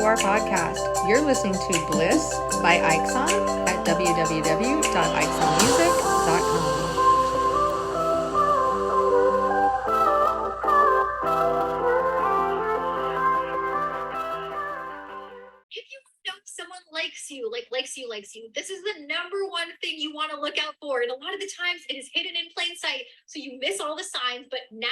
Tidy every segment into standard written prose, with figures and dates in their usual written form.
our podcast. You're listening to Bliss by Ixon at www.ixonmusic.com. Someone likes you. This is the number one thing you want to look out for. And a lot of the times it is hidden in plain sight. So you miss all the signs, but now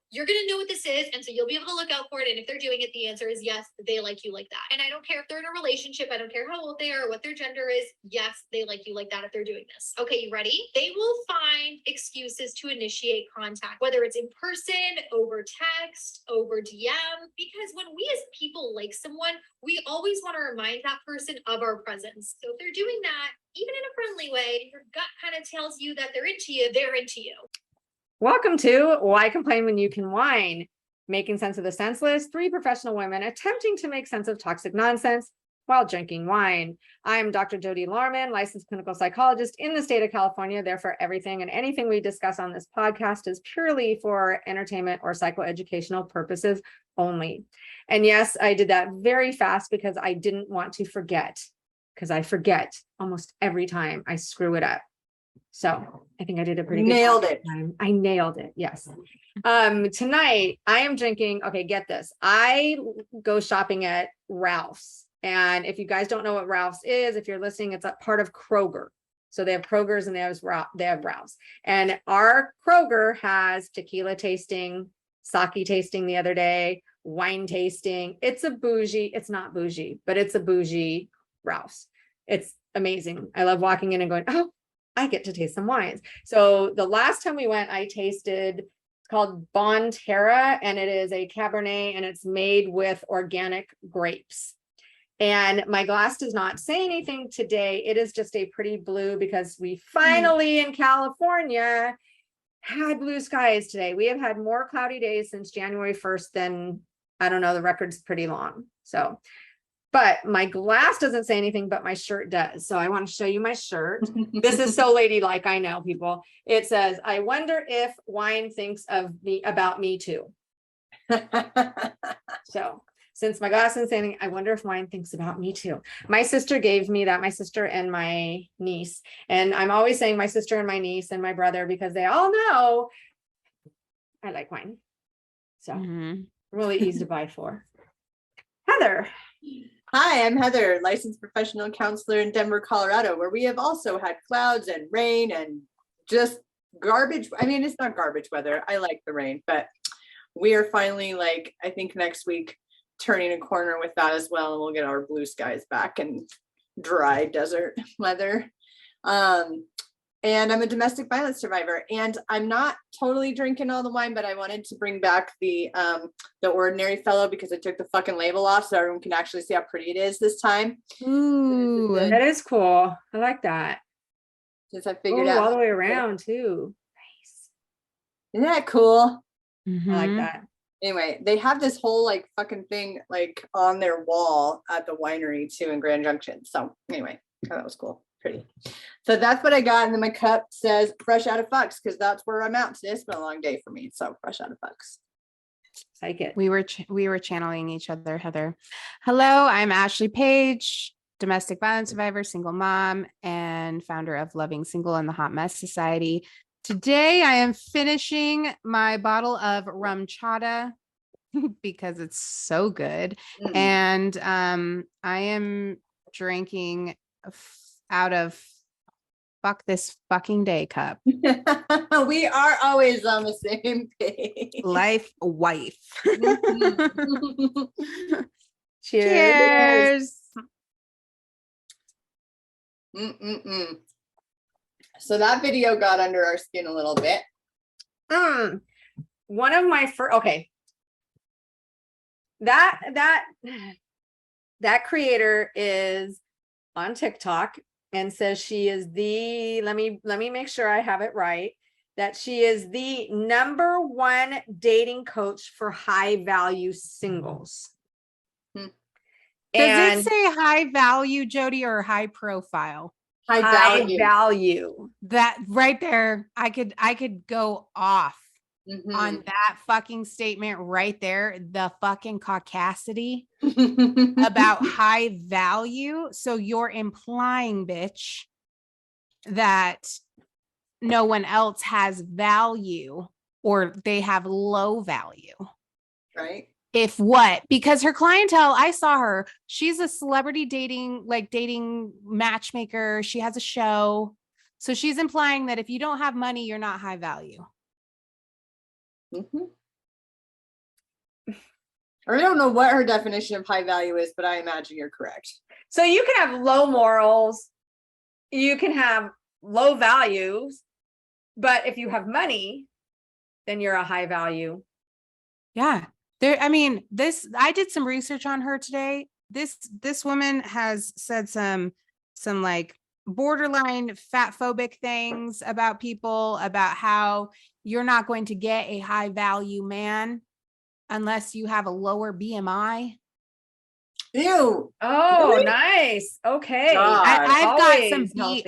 you're going to know what this is. And so you'll be able to look out for it. And if they're doing it, the answer is yes, they like you like that. And I don't care if they're in a relationship. I don't care how old they are or what their gender is. Yes, they like you like that if they're doing this. Okay, you ready? They will find excuses to initiate contact, whether it's in person, over text, over DM, because when we as people like someone, we always want to remind that person of our presence. So if they're doing that, even in a friendly way, your gut kind of tells you that they're into you, they're into you. Welcome to Why Complain When You Can Whine? Making sense of the senseless, three professional women attempting to make sense of toxic nonsense while drinking wine. I'm Dr. Jody Larman, licensed clinical psychologist in the state of California. Therefore, everything and anything we discuss on this podcast is purely for entertainment or psychoeducational purposes only. And yes, I did that very fast because I didn't want to forget, because I forget almost every time I screw it up. So I think I did a pretty good Nailed it. time. I nailed it. Yes. Tonight I am drinking. Okay, get this. I go shopping at Ralph's. And if you guys don't know what Ralph's is, if you're listening, it's a part of Kroger. So they have Kroger's and they have Ralph's. And our Kroger has tequila tasting, sake tasting the other day, wine tasting. It's not bougie, but it's a bougie Ralph's. It's amazing. I love walking in and going, oh, I get to taste some wines. So the last time we went, I tasted, it's called Bon Terra, and it is a Cabernet, and it's made with organic grapes. And my glass does not say anything today. It is just a pretty blue because we finally in California had blue skies today. We have had more cloudy days since January 1st than, I don't know, the record's pretty long. So, but my glass doesn't say anything, but my shirt does. So I want to show you my shirt. This is so ladylike, I know, people. It says, I wonder if wine thinks about me too. So since my glass isn't saying, I wonder if wine thinks about me too. My sister gave me that, my sister and my niece. And I'm always saying my sister and my niece and my brother, because they all know I like wine. So really easy to buy for. Heather. Hi, I'm Heather, licensed professional counselor in Denver, Colorado, where we have also had clouds and rain and just garbage. I mean, it's not garbage weather. I like the rain, but we are finally, like, I think next week, turning a corner with that as well, and we'll get our blue skies back and dry desert weather. And I'm a domestic violence survivor, and I'm not totally drinking all the wine, but I wanted to bring back the Ordinary Fellow because I took the fucking label off so everyone can actually see how pretty it is this time. Ooh, that is cool. I like that. Since I figured out all the way around too. Nice. Isn't that cool? I like that. Anyway, they have this whole like fucking thing like on their wall at the winery too in Grand Junction. So anyway, that was cool. Pretty. So that's what I got. And then my cup says fresh out of fucks because that's where I'm at today. It's been a long day for me. So fresh out of fucks. Like it. We were channeling each other, Heather. Hello, I'm Ashley Paige, domestic violence survivor, single mom, and founder of Loving Single and the HautéMess Society. Today I am finishing my bottle of rum chata because it's so good. And I am drinking out of fuck this fucking day cup. We are always on the same page. Life wife. Cheers. So that video got under our skin a little bit. One of my first, okay. That creator is on TikTok and says she is let me make sure I have it right, that she is the #1 dating coach for high value singles. Does it say high value, Jody, or high profile? High value. Value. That right there, I could go off on that fucking statement right there, the fucking caucasity Mhm. about high value. So you're implying, bitch, that no one else has value or they have low value. Right. If what? Because her clientele, I saw her, she's a celebrity dating matchmaker. She has a show. So she's implying that if you don't have money, you're not high value. Mhm. I don't know what her definition of high value is, but I imagine you're correct. So you can have low morals, you can have low values, but if you have money, then you're a high value. Yeah. I did some research on her today. This woman has said some like borderline fat phobic things about people, about how you're not going to get a high value man unless you have a lower BMI. Ew. Oh, Really? nice. Okay. God. I've got some Always beef. healthy.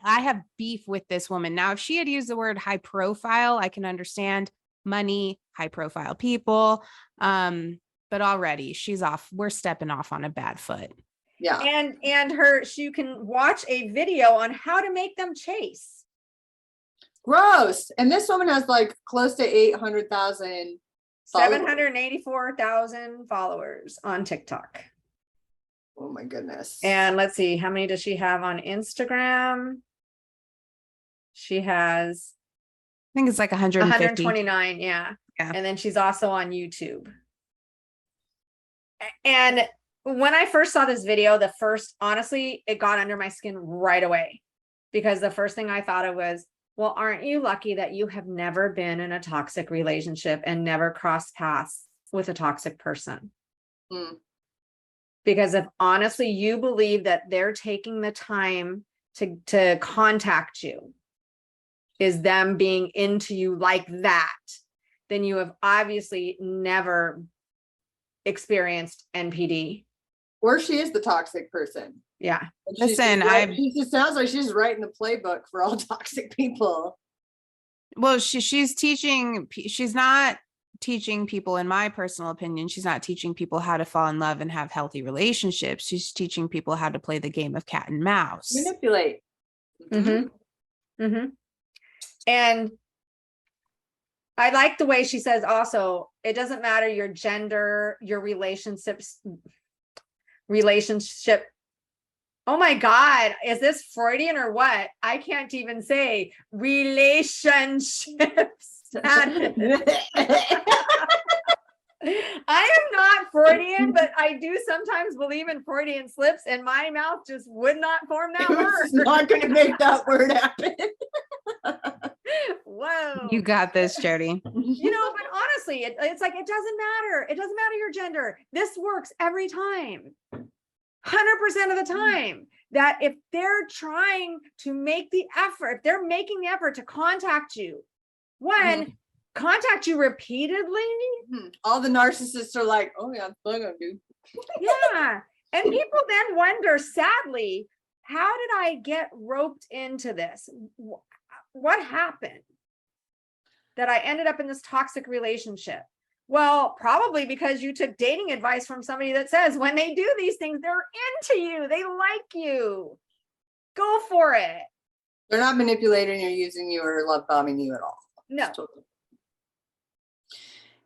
I have beef with this woman. Now, if she had used the word high profile, I can understand money, high profile people. But already she's off. We're stepping off on a bad foot. Yeah. And you can watch a video on how to make them chase. Gross. And this woman has like close to 800,000 784,000 followers on TikTok. Oh my goodness. And let's see, how many does she have on Instagram? She has, I think it's like 150. 129. Yeah. And then she's also on YouTube. And when I first saw this video, honestly, it got under my skin right away, because the first thing I thought of was, well, aren't you lucky that you have never been in a toxic relationship and never crossed paths with a toxic person? Because if honestly you believe that they're taking the time to contact you is them being into you like that, then you have obviously never experienced NPD. Or she is the toxic person. Yeah. Listen, she just sounds like she's writing the playbook for all toxic people. Well, she's teaching. She's not teaching people, in my personal opinion, she's not teaching people how to fall in love and have healthy relationships. She's teaching people how to play the game of cat and mouse. Manipulate. And I like the way she says also, it doesn't matter your gender, your relationship. Oh my God, is this Freudian or what? I can't even say relationships. I am not Freudian, but I do sometimes believe in Freudian slips, and my mouth just would not form that word. It's not going to make that word happen. Whoa. You got this, Jody. But honestly, it's like, it doesn't matter. It doesn't matter your gender. This works every time. 100% of the time, that if they're trying to make the effort, if they're making the effort to contact you, contact you repeatedly. All the narcissists are like, oh yeah, dude. Yeah. And people then wonder, sadly, how did I get roped into this? What happened that I ended up in this toxic relationship? Well, probably because you took dating advice from somebody that says when they do these things, they're into you, they like you. Go for it. They're not manipulating or using you or love bombing you at all. No.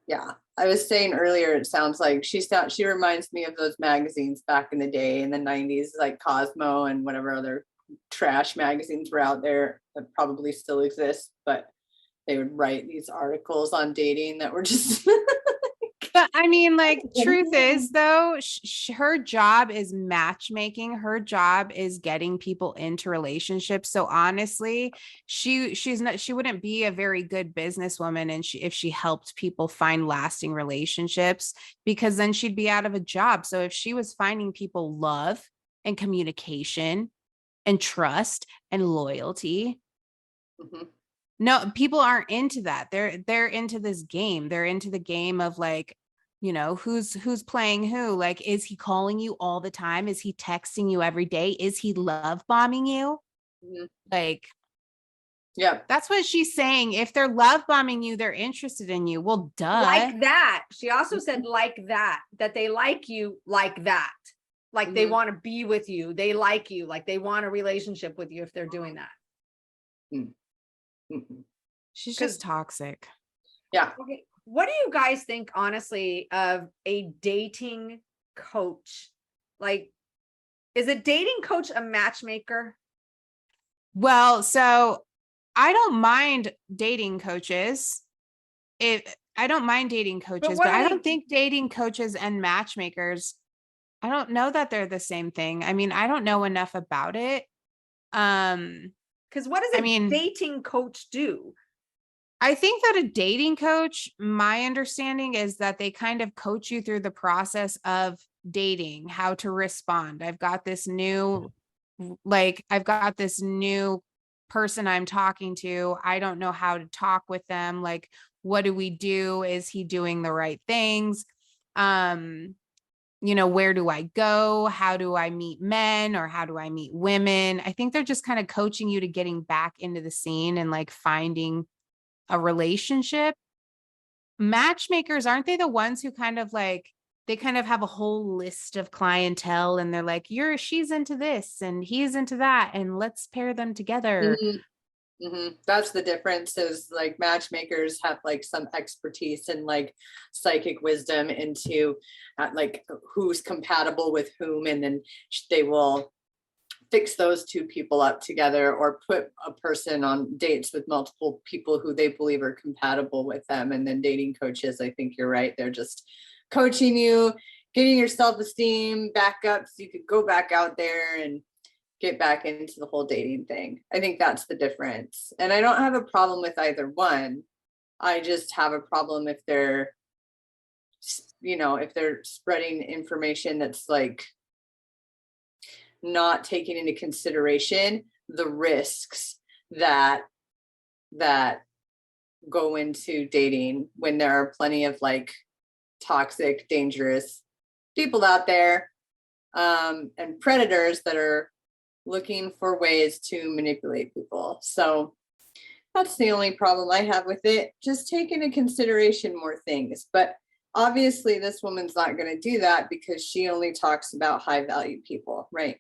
Yeah. I was saying earlier, it sounds like she reminds me of those magazines back in the day in the 90s, like Cosmo and whatever other trash magazines were out there that probably still exist, but they would write these articles on dating that were just But I mean, like, truth is though, her job is matchmaking. Her job is getting people into relationships. So honestly, she wouldn't be a very good businesswoman if she helped people find lasting relationships, because then she'd be out of a job. So if she was finding people love and communication and trust and loyalty, no, people aren't into that. They're into this game. They're into the game of like, who's playing who? Like, is he calling you all the time? Is he texting you every day? Is he love bombing you? Like, Yeah. That's what she's saying. If they're love bombing you, they're interested in you. Well, duh. Like that. She also said like that they like you like that. Like they Mhm. want to be with you. They like you. Like they want a relationship with you if they're doing that. Mhm. She's 'Cause- just toxic. Yeah. Okay. What do you guys think, honestly, of a dating coach? Like, is a dating coach a matchmaker? Well, so I don't mind dating coaches. I don't mind dating coaches, what but are I they- don't think dating coaches and matchmakers, I don't know that they're the same thing. I mean, I don't know enough about it. Because what does I a mean, dating coach do? I think that a dating coach, my understanding is that they kind of coach you through the process of dating, how to respond. I've got this new person I'm talking to. I don't know how to talk with them. Like, what do we do? Is he doing the right things? Where do I go? How do I meet men or how do I meet women? I think they're just kind of coaching you to getting back into the scene and like finding a relationship. Matchmakers, aren't they the ones who kind of like, they kind of have a whole list of clientele and they're like, she's into this and he's into that and let's pair them together. That's the difference, is like matchmakers have like some expertise and like psychic wisdom into like who's compatible with whom, and then they will fix those two people up together or put a person on dates with multiple people who they believe are compatible with them. And then dating coaches, I think you're right, they're just coaching you, getting your self-esteem back up so you could go back out there and get back into the whole dating thing. I think that's the difference. And I don't have a problem with either one. I just have a problem if they're, if they're spreading information that's like not taking into consideration the risks that go into dating, when there are plenty of like toxic, dangerous people out there, and predators that are looking for ways to manipulate people. So that's the only problem I have with it. Just take into consideration more things. But obviously this woman's not going to do that because she only talks about high value people, right?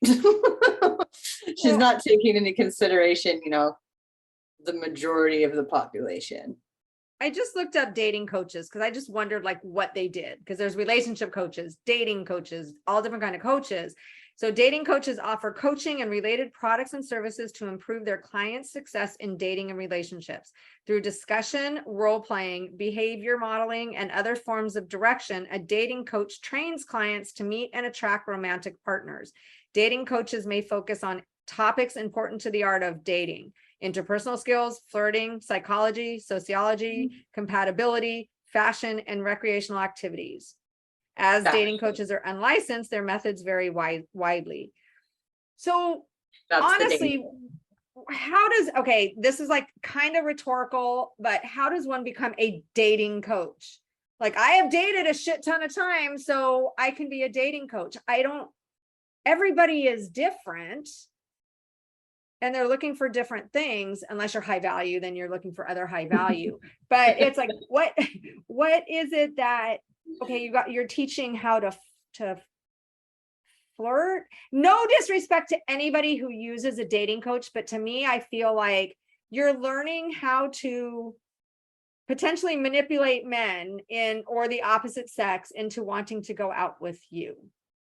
She's not taking into consideration, the majority of the population. I just looked up dating coaches because I just wondered like what they did, because there's relationship coaches, dating coaches, all different kind of coaches. So dating coaches offer coaching and related products and services to improve their clients' success in dating and relationships. Through discussion, role-playing, behavior modeling, and other forms of direction, a dating coach trains clients to meet and attract romantic partners. Dating coaches may focus on topics important to the art of dating: interpersonal skills, flirting, psychology, sociology, compatibility, fashion, and recreational activities. As dating coaches are unlicensed, their methods vary widely. So That's honestly, this is like kind of rhetorical, but how does one become a dating coach? Like, I have dated a shit ton of times, so I can be a dating coach. Everybody is different. And they're looking for different things. Unless you're high value, then you're looking for other high value. But it's like, what is it that, okay, you're teaching how to flirt? No disrespect to anybody who uses a dating coach, but to me, I feel like you're learning how to potentially manipulate men or the opposite sex into wanting to go out with you.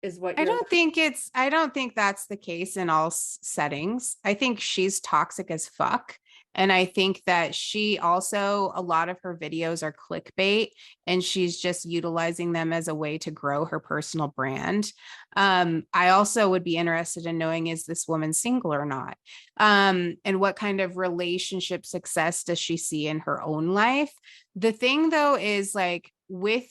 I don't think that's the case in all settings. I think she's toxic as fuck. And I think that a lot of her videos are clickbait and she's just utilizing them as a way to grow her personal brand. I also would be interested in knowing, is this woman single or not? And what kind of relationship success does she see in her own life? The thing though is, like, with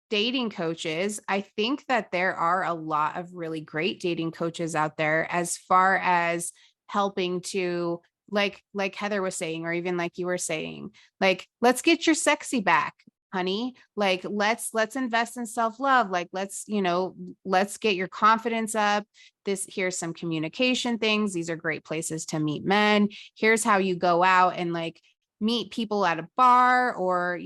dating coaches, I think that there are a lot of really great dating coaches out there, as far as helping to, like Heather was saying, or even like you were saying, like, let's get your sexy back. honey. Like, let's invest in self-love. Like, let's get your confidence up. Here's some communication things. These are great places to meet men. Here's how you go out and like meet people at a bar, or,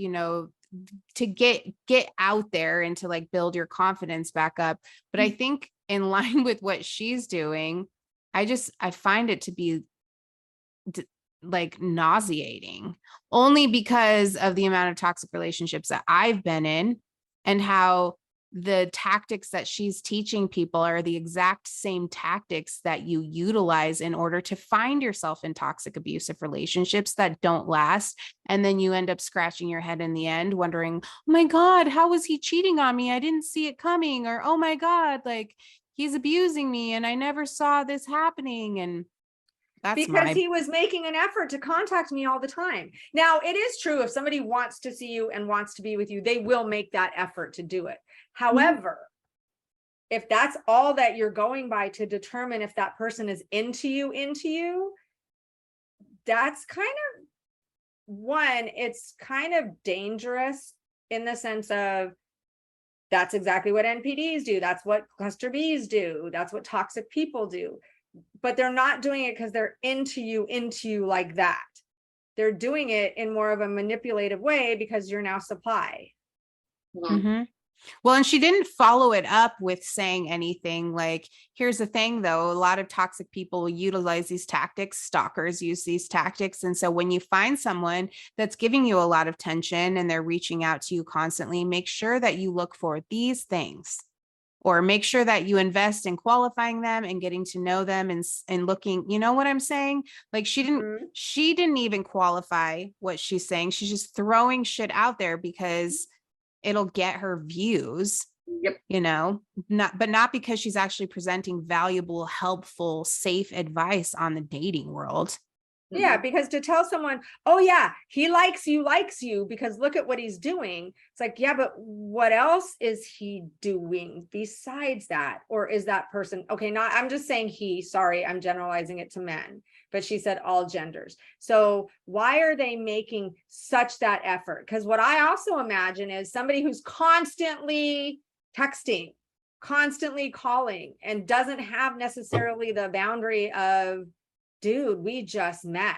to get out there and to like build your confidence back up. But I think in line with what she's doing, I find it to be like nauseating, only because of the amount of toxic relationships that I've been in, and how the tactics that she's teaching people are the exact same tactics that you utilize in order to find yourself in toxic, abusive relationships that don't last. And then you end up scratching your head in the end, wondering, oh my God, how was he cheating on me? I didn't see it coming. Or, oh my God, like he's abusing me and I never saw this happening. And because he was making an effort to contact me all the time. Now, it is true, if somebody wants to see you and wants to be with you, they will make that effort to do it. However, if that's all that you're going by to determine if that person is into you, that's kind of it's kind of dangerous, in the sense of that's exactly what NPDs do. That's what cluster Bs do. That's what toxic people do. But they're not doing it because they're into you like that. They're doing it in more of a manipulative way because you're now supply. Mm-hmm. Well, and she didn't follow it up with saying anything like, here's the thing though, a lot of toxic people utilize these tactics, stalkers use these tactics. And so when you find someone that's giving you a lot of tension and they're reaching out to you constantly, make sure that you look for these things. Or make sure that you invest in qualifying them and getting to know them and looking, you know what I'm saying? Like she didn't even qualify what she's saying. She's just throwing shit out there because it'll get her views, not because she's actually presenting valuable, helpful, safe advice on the dating world. Yeah, because to tell someone, oh yeah, he likes you because look at what he's doing. It's like, yeah, but what else is he doing besides that? Or is that person, okay, I'm just saying sorry, I'm generalizing it to men, but she said all genders. So why are they making such that effort? Because what I also imagine is somebody who's constantly texting, constantly calling, and doesn't have necessarily the boundary of, dude, we just met.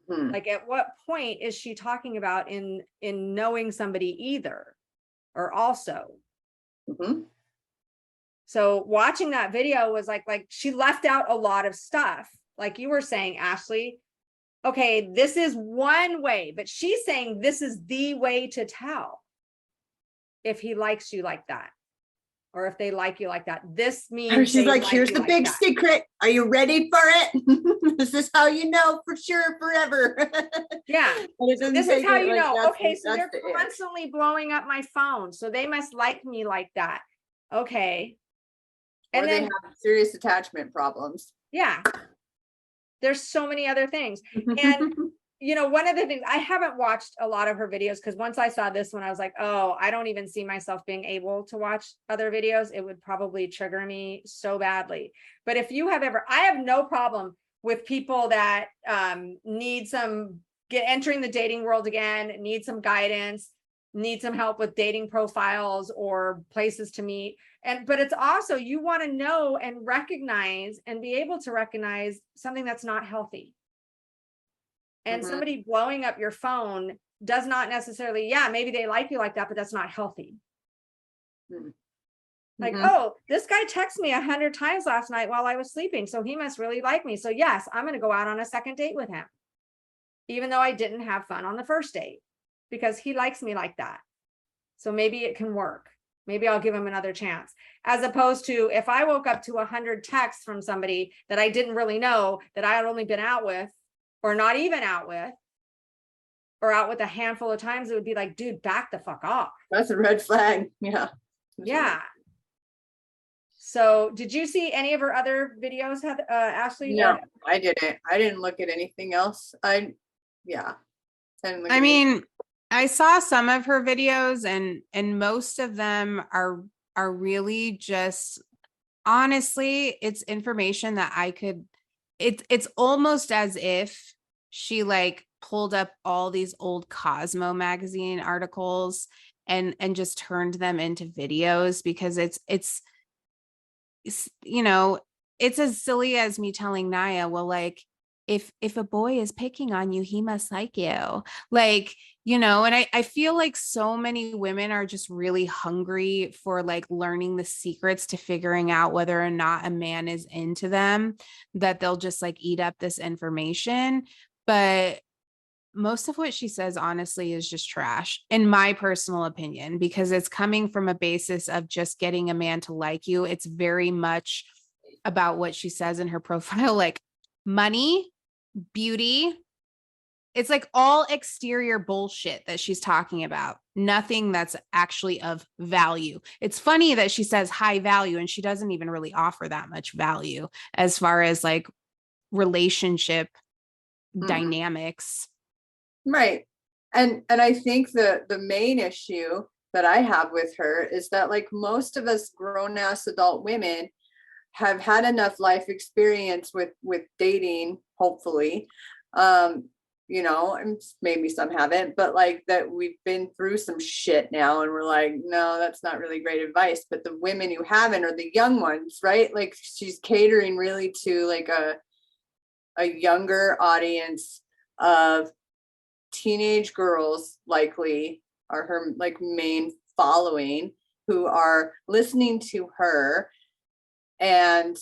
Like, at what point is she talking about in knowing somebody either, or also? So watching that video was like she left out a lot of stuff, like you were saying, Ashley. Okay, this is one way, but she's saying this is the way to tell if he likes you like that, or if they like you like that. This means she's like, here's the big secret. Are you ready for it? This is how you know for sure forever. Yeah. This is how you know. Okay, so they're constantly blowing up my phone, so they must like me like that. Okay. And then they have serious attachment problems. Yeah. There's so many other things. And one of the things, I haven't watched a lot of her videos because once I saw this one, I was like, oh, I don't even see myself being able to watch other videos. It would probably trigger me so badly. But if you have I have no problem with people that need entering the dating world again, need some guidance, need some help with dating profiles or places to meet. But it's also, you want to know and recognize and be able to recognize something that's not healthy. And somebody blowing up your phone does not necessarily, maybe they like you like that, but that's not healthy. Like, oh, this guy texted me 100 times last night while I was sleeping, so he must really like me. So yes, I'm going to go out on a second date with him, even though I didn't have fun on the first date, because he likes me like that. So maybe it can work. Maybe I'll give him another chance. As opposed to if I woke up to 100 texts from somebody that I didn't really know, that I had only been out with, or not even out with, or out with a handful of times, it would be like, dude, back the fuck off. That's a red flag. Yeah. Yeah. So did you see any of her other videos, Ashley? No, I didn't. I didn't look at anything else. I mean, I saw some of her videos and most of them are really just, honestly, it's information that it's almost as if she like pulled up all these old Cosmo magazine articles and just turned them into videos, because it's you know, it's as silly as me telling Naya, well, like, if a boy is picking on you, he must like you. Like, and I feel like so many women are just really hungry for like learning the secrets to figuring out whether or not a man is into them, that they'll just like eat up this information. But most of what she says, honestly, is just trash, in my personal opinion, because it's coming from a basis of just getting a man to like you. It's very much about what she says in her profile, like money, beauty. It's like all exterior bullshit that she's talking about. Nothing that's actually of value. It's funny that she says high value, and she doesn't even really offer that much value as far as like relationship dynamics. Right. And I think the main issue that I have with her is that, like, most of us grown ass adult women have had enough life experience with dating, hopefully. And maybe some haven't, but like that we've been through some shit now and we're like, no, that's not really great advice. But the women who haven't are the young ones, right? Like, she's catering really to like a younger audience of teenage girls, likely are her like main following, who are listening to her and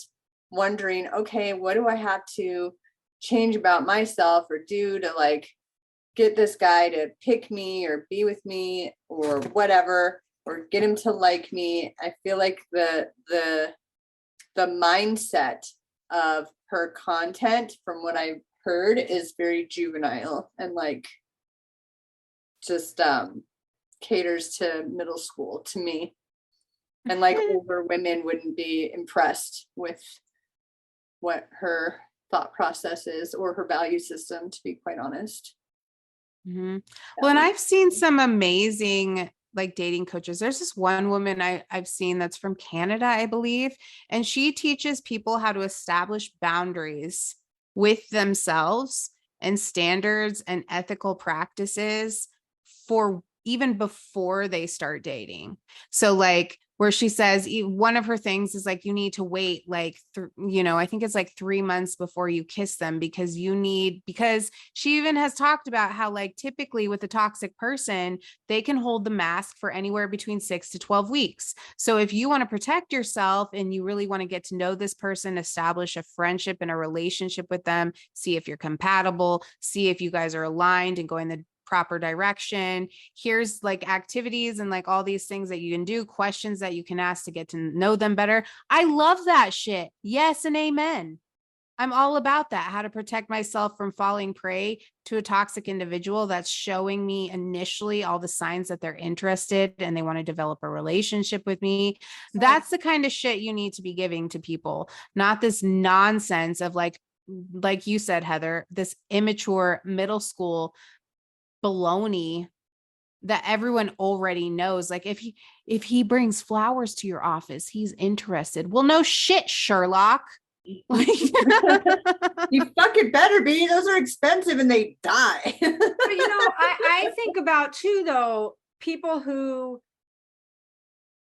wondering, okay, what do I have to change about myself or do to like get this guy to pick me or be with me or whatever, or get him to like me. I feel like the mindset of her content, from what I've heard, is very juvenile and like just caters to middle school to me. And like older women wouldn't be impressed with what her thought process is or her value system, to be quite honest. Mm-hmm. Well, and I've seen some amazing like dating coaches. There's this one woman I've seen that's from Canada, I believe, and she teaches people how to establish boundaries with themselves and standards and ethical practices for even before they start dating. So like, where she says one of her things is like, you need to wait like, I think it's like 3 months before you kiss them, because she even has talked about how like typically with a toxic person, they can hold the mask for anywhere between 6 to 12 weeks. So if you want to protect yourself and you really want to get to know this person, establish a friendship and a relationship with them, see if you're compatible, see if you guys are aligned and going the proper direction. Here's like activities and like all these things that you can do, questions that you can ask to get to know them better. I love that shit. Yes and amen. I'm all about that. How to protect myself from falling prey to a toxic individual that's showing me initially all the signs that they're interested and they want to develop a relationship with me. That's the kind of shit you need to be giving to people, not this nonsense of like you said, Heather, this immature middle school baloney that everyone already knows. Like if he brings flowers to your office, he's interested. Well, no shit, Sherlock. You fucking better be. Those are expensive and they die. But I think about too, though, people who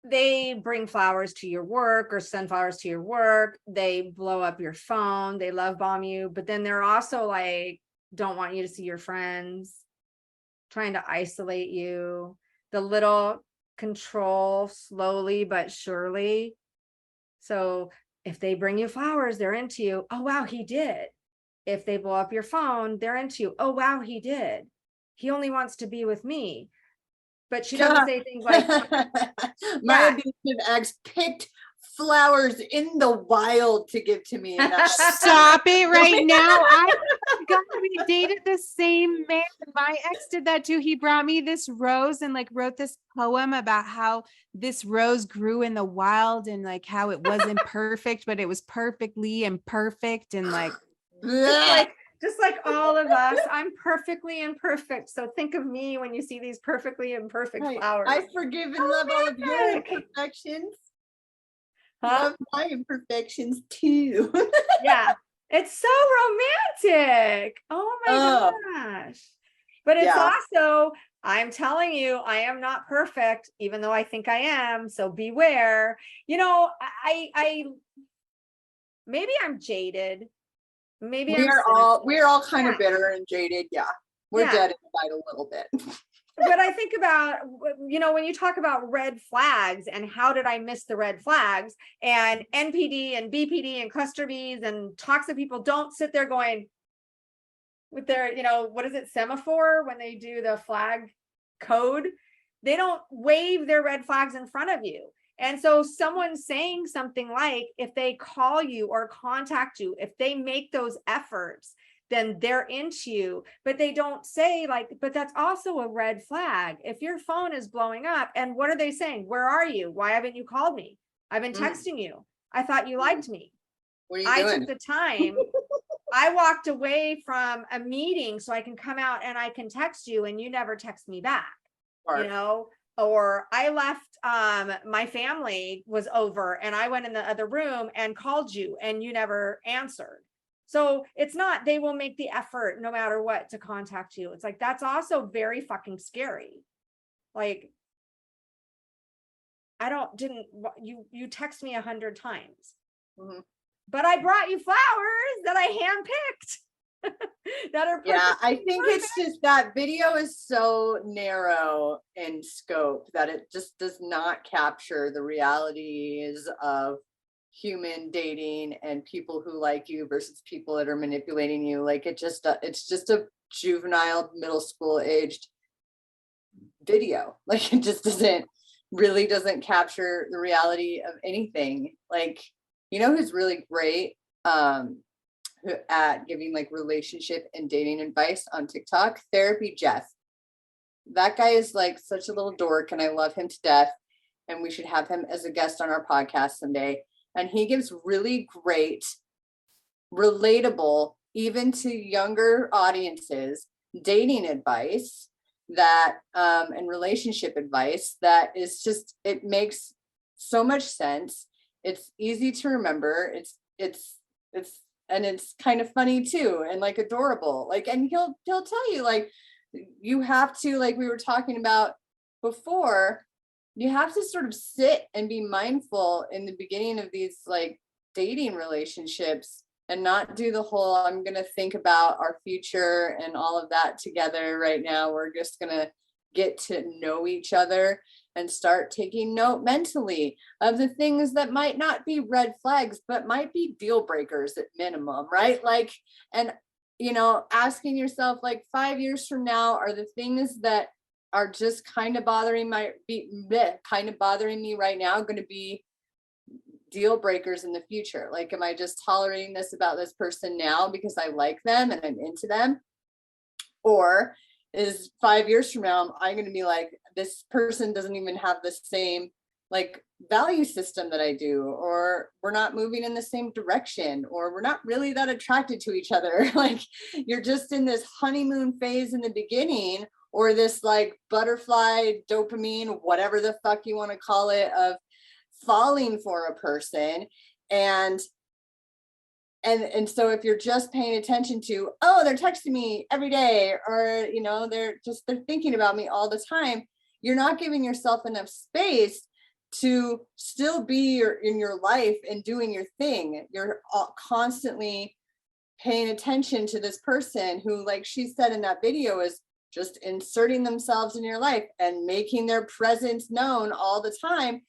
they bring flowers to your work or send flowers to your work, they blow up your phone, they love bomb you, but then they're also like, don't want you to see your friends, trying to isolate you, the little control slowly but surely. So if they bring you flowers, they're into you. Oh, wow, he did. If they blow up your phone, they're into you. Oh, wow, he did. He only wants to be with me. But she doesn't say things like, my abusive ex picked flowers in the wild to give to me. Stop it right now. I forgot we dated the same man. My ex did that too. He brought me this rose and like wrote this poem about how this rose grew in the wild and like how it wasn't perfect, but it was perfectly imperfect and like just like all of us, I'm perfectly imperfect. So think of me when you see these perfectly imperfect flowers. I forgive and love all of your imperfections. Love my imperfections too. Yeah. It's so romantic. Oh my gosh. But it's Yeah. also, I'm telling you, I am not perfect, even though I think I am. So beware. You know, I maybe I'm jaded. Maybe I'm We're all kind Yeah. of bitter and jaded. Yeah. We're Yeah. dead inside a little bit. But I think about, you know, when you talk about red flags and how did I miss the red flags, and NPD and BPD and cluster Bs and toxic people don't sit there going with their, you know, what is it, semaphore, when they do the flag code, they don't wave their red flags in front of you. And so someone saying something like, if they call you or contact you, if they make those efforts, then they're into you. But they don't say like, but that's also a red flag. If your phone is blowing up, and what are they saying? Where are you? Why haven't you called me? I've been texting you. I thought you liked me. What are you I doing? took the time. I walked away from a meeting so I can come out and I can text you, and you never text me back, you know, or I left, my family was over and I went in the other room and called you and you never answered. So it's not, they will make the effort no matter what to contact you. It's like, that's also very fucking scary. Like, you text me 100 times, but I brought you flowers that I handpicked. That are Yeah, I perfectly think perfect. it's just that video is so narrow in scope that it just does not capture the realities of human dating and people who like you versus people that are manipulating you. Like it's just a juvenile middle school aged video. Like it just doesn't capture the reality of anything. Like, you know who's really great at giving like relationship and dating advice on TikTok? Therapy Jeff. That guy is like such a little dork and I love him to death, and we should have him as a guest on our podcast someday. And he gives really great, relatable, even to younger audiences, dating advice that and relationship advice that is just, it makes so much sense. It's easy to remember. It's and it's kind of funny too, and like adorable. Like, and he'll tell you like, you have to, like we were talking about before, you have to sort of sit and be mindful in the beginning of these like dating relationships and not do the whole, I'm going to think about our future and all of that together right now. We're just going to get to know each other and start taking note mentally of the things that might not be red flags, but might be deal breakers at minimum, right? Like, and, you know, asking yourself like 5 years from now, are the things that are just kind of bothering me right now going to be deal breakers in the future? Like, am I just tolerating this about this person now because I like them and I'm into them? Or is 5 years from now, I'm going to be like, this person doesn't even have the same like value system that I do, or we're not moving in the same direction, or we're not really that attracted to each other. Like, you're just in this honeymoon phase in the beginning, or this like butterfly dopamine, whatever the fuck you want to call it, of falling for a person. And so if you're just paying attention to, oh, they're texting me every day, or, you know, they're thinking about me all the time, you're not giving yourself enough space to still be in your life and doing your thing. You're constantly paying attention to this person who, like she said in that video, is just inserting themselves in your life and making their presence known all the time,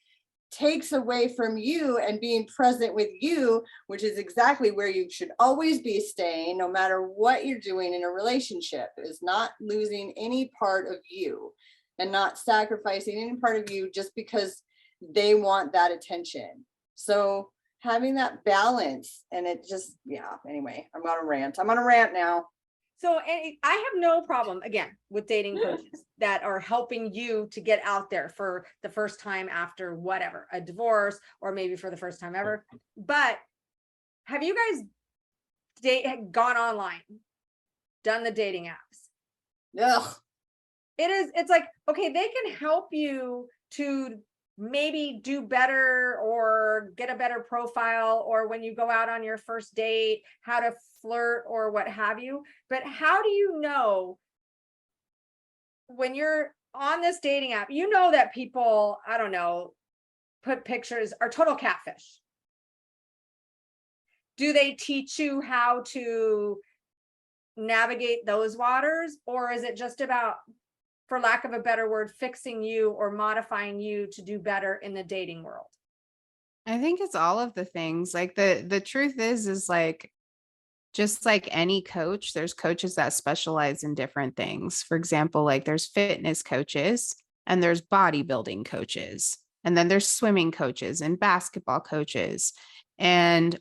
takes away from you and being present with you, which is exactly where you should always be staying, no matter what you're doing in a relationship, is not losing any part of you and not sacrificing any part of you just because they want that attention. So having that balance, and it just, yeah, anyway, I'm on a rant now. So I have no problem, again, with dating coaches that are helping you to get out there for the first time after whatever, a divorce, or maybe for the first time ever. But have you guys gone online, done the dating apps? Ugh. It's like, okay, they can help you to maybe do better or get a better profile, or when you go out on your first date, how to flirt or what have you. But how do you know when you're on this dating app, you know that people, I don't know, put pictures are total catfish. Do they teach you how to navigate those waters, or is it just about, for lack of a better word, fixing you or modifying you to do better in the dating world? I think it's all of the things. Like the truth is like, just like any coach, there's coaches that specialize in different things. For example, like there's fitness coaches and there's bodybuilding coaches, and then there's swimming coaches and basketball coaches. And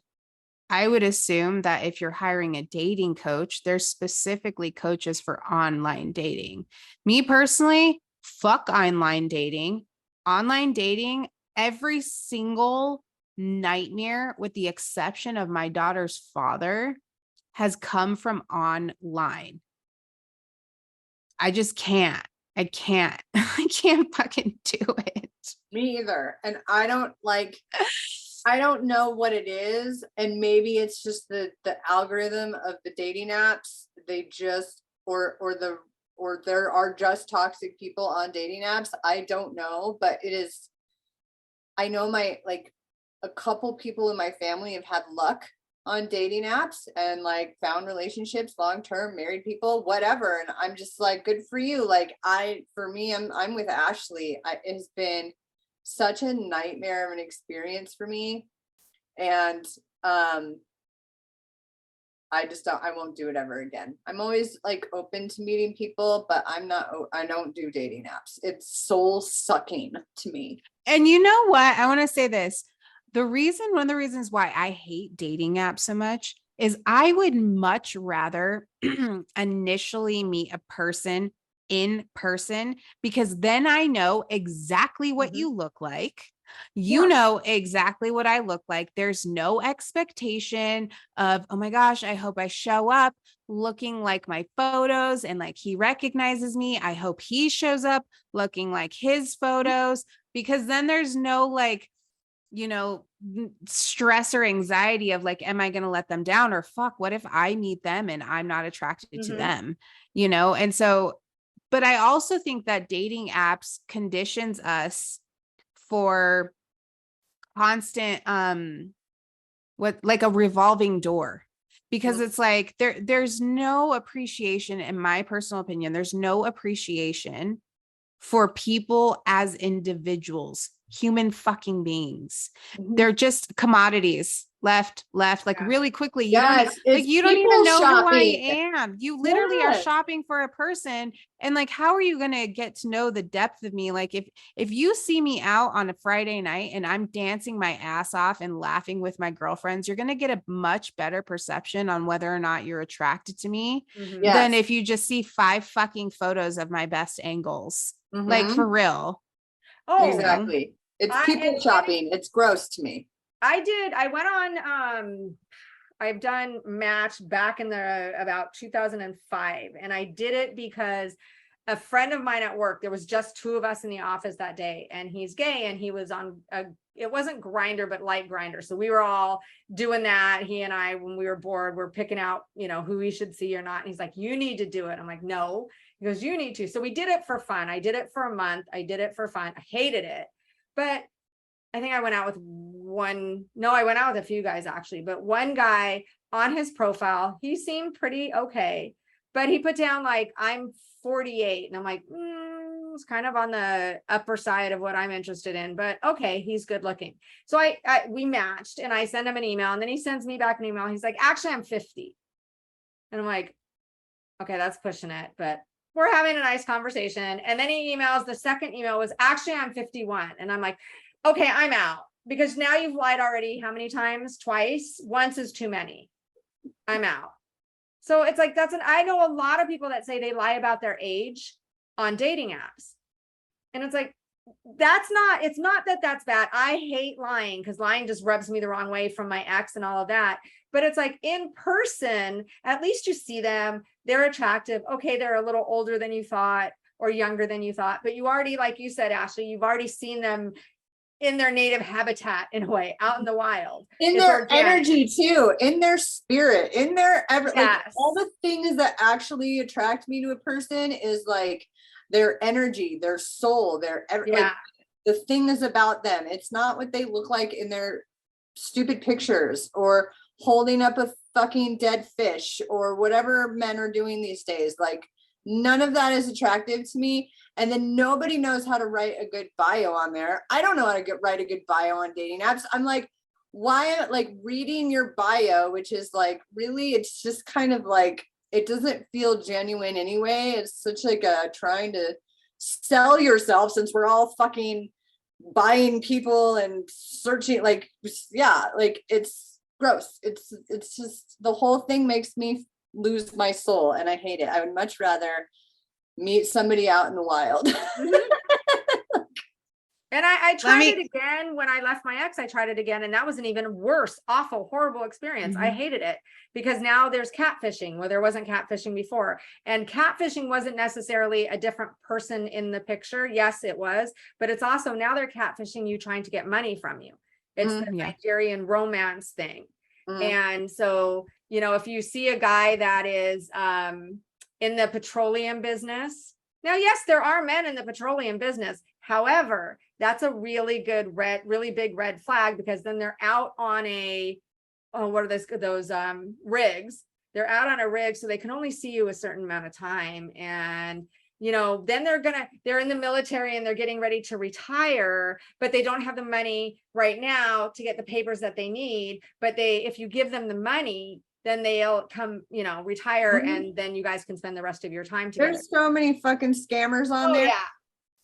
I would assume that if you're hiring a dating coach, there's specifically coaches for online dating. Me personally, fuck online dating. Online dating, every single nightmare, with the exception of my daughter's father, has come from online. I just can't. I can't. I can't fucking do it. Me either. And I don't know what it is. And maybe it's just the algorithm of the dating apps. They just, or there are just toxic people on dating apps. I don't know, but it is, I know a couple people in my family have had luck on dating apps and like found relationships, long-term, married people, whatever. And I'm just like, good for you. Like for me, I'm with Ashley. It has been such a nightmare of an experience for me. And I won't do it ever again. I'm always like open to meeting people, but I don't do dating apps. It's soul sucking to me. And you know what? I want to say this. One of the reasons why I hate dating apps so much is I would much rather initially meet a person in person, because then I know exactly what you look like. You know exactly what I look like. There's no expectation of, oh my gosh, I hope I show up looking like my photos and like he recognizes me. I hope he shows up looking like his photos, because then there's no like, stress or anxiety of like, am I going to let them down? Or fuck, what if I meet them and I'm not attracted to them, And so, but I also think that dating apps conditions us for constant, like a revolving door, because it's like, there's no appreciation, in my personal opinion, there's no appreciation for people as individuals, human fucking beings. They're just commodities, left, like really quickly. You don't even know shopping. Who I am. You literally are shopping for a person. And like, how are you going to get to know the depth of me? Like if you see me out on a Friday night and I'm dancing my ass off and laughing with my girlfriends, you're going to get a much better perception on whether or not you're attracted to me than if you just see 5 fucking photos of my best angles. Like for real. Oh, exactly. It's people shopping. It's gross to me. I went on, I've done Match back in about 2005. And I did it because a friend of mine at work, there was just 2 of us in the office that day, and he's gay, and he was on it wasn't Grinder, but light Grinder. So we were all doing that. He and I, when we were bored, we're picking out, who we should see or not. And he's like, you need to do it. I'm like, no. He goes, you need to. So we did it for fun. I did it for a month. I did it for fun. I hated it. But I think I went out with I went out with a few guys actually, but one guy on his profile, he seemed pretty okay, but he put down like, I'm 48. And I'm like, it's kind of on the upper side of what I'm interested in, but okay, he's good looking. So we matched, and I send him an email, and then he sends me back an email. He's like, actually, I'm 50. And I'm like, okay, that's pushing it, but we're having a nice conversation. And then he emails, the second email was, actually, I'm 51. And I'm like, okay, I'm out, because now you've lied already. How many times? Twice. Once is too many. I'm out. So it's like, I know a lot of people that say they lie about their age on dating apps. And it's like, it's not that that's bad. I hate lying, because lying just rubs me the wrong way from my ex and all of that. But it's like, in person, at least you see them, they're attractive. Okay, they're a little older than you thought or younger than you thought, but you already, like you said, Ashley, you've already seen them in their native habitat in a way, out in the wild. In It's their organic. energy too, in their spirit, in their like Yes. all the things that actually attract me to a person is like their energy, their soul, like Yeah. the things about them. It's not what they look like in their stupid pictures or holding up a fucking dead fish or whatever men are doing these days. Like none of that is attractive to me. And then nobody knows how to write a good bio on there. I don't know how to write a good bio on dating apps. I'm like, why, like reading your bio, which is like, really, it's just kind of like, it doesn't feel genuine anyway. It's such like a trying to sell yourself, since we're all fucking buying people and searching, like, yeah, like it's gross. It's just, the whole thing makes me lose my soul and I hate it. I would much rather meet somebody out in the wild. And I tried it again when I left my ex. I tried it again, and that was an even worse, awful, horrible experience. I hated it because now there's catfishing where there wasn't catfishing before. And catfishing wasn't necessarily a different person in the picture. Yes, it was, but it's also now they're catfishing you, trying to get money from you. It's the Nigerian romance thing. And so, you know, if you see a guy that is in the petroleum business, now, yes, there are men in the petroleum business. However, that's a really big red flag, because then they're out on what are those rigs? They're out on a rig, so they can only see you a certain amount of time. And, you know, then they're in the military and they're getting ready to retire, but they don't have the money right now to get the papers that they need. But if you give them the money, then they'll come, you know, retire, and then you guys can spend the rest of your time together. There's so many fucking scammers on there. Yeah.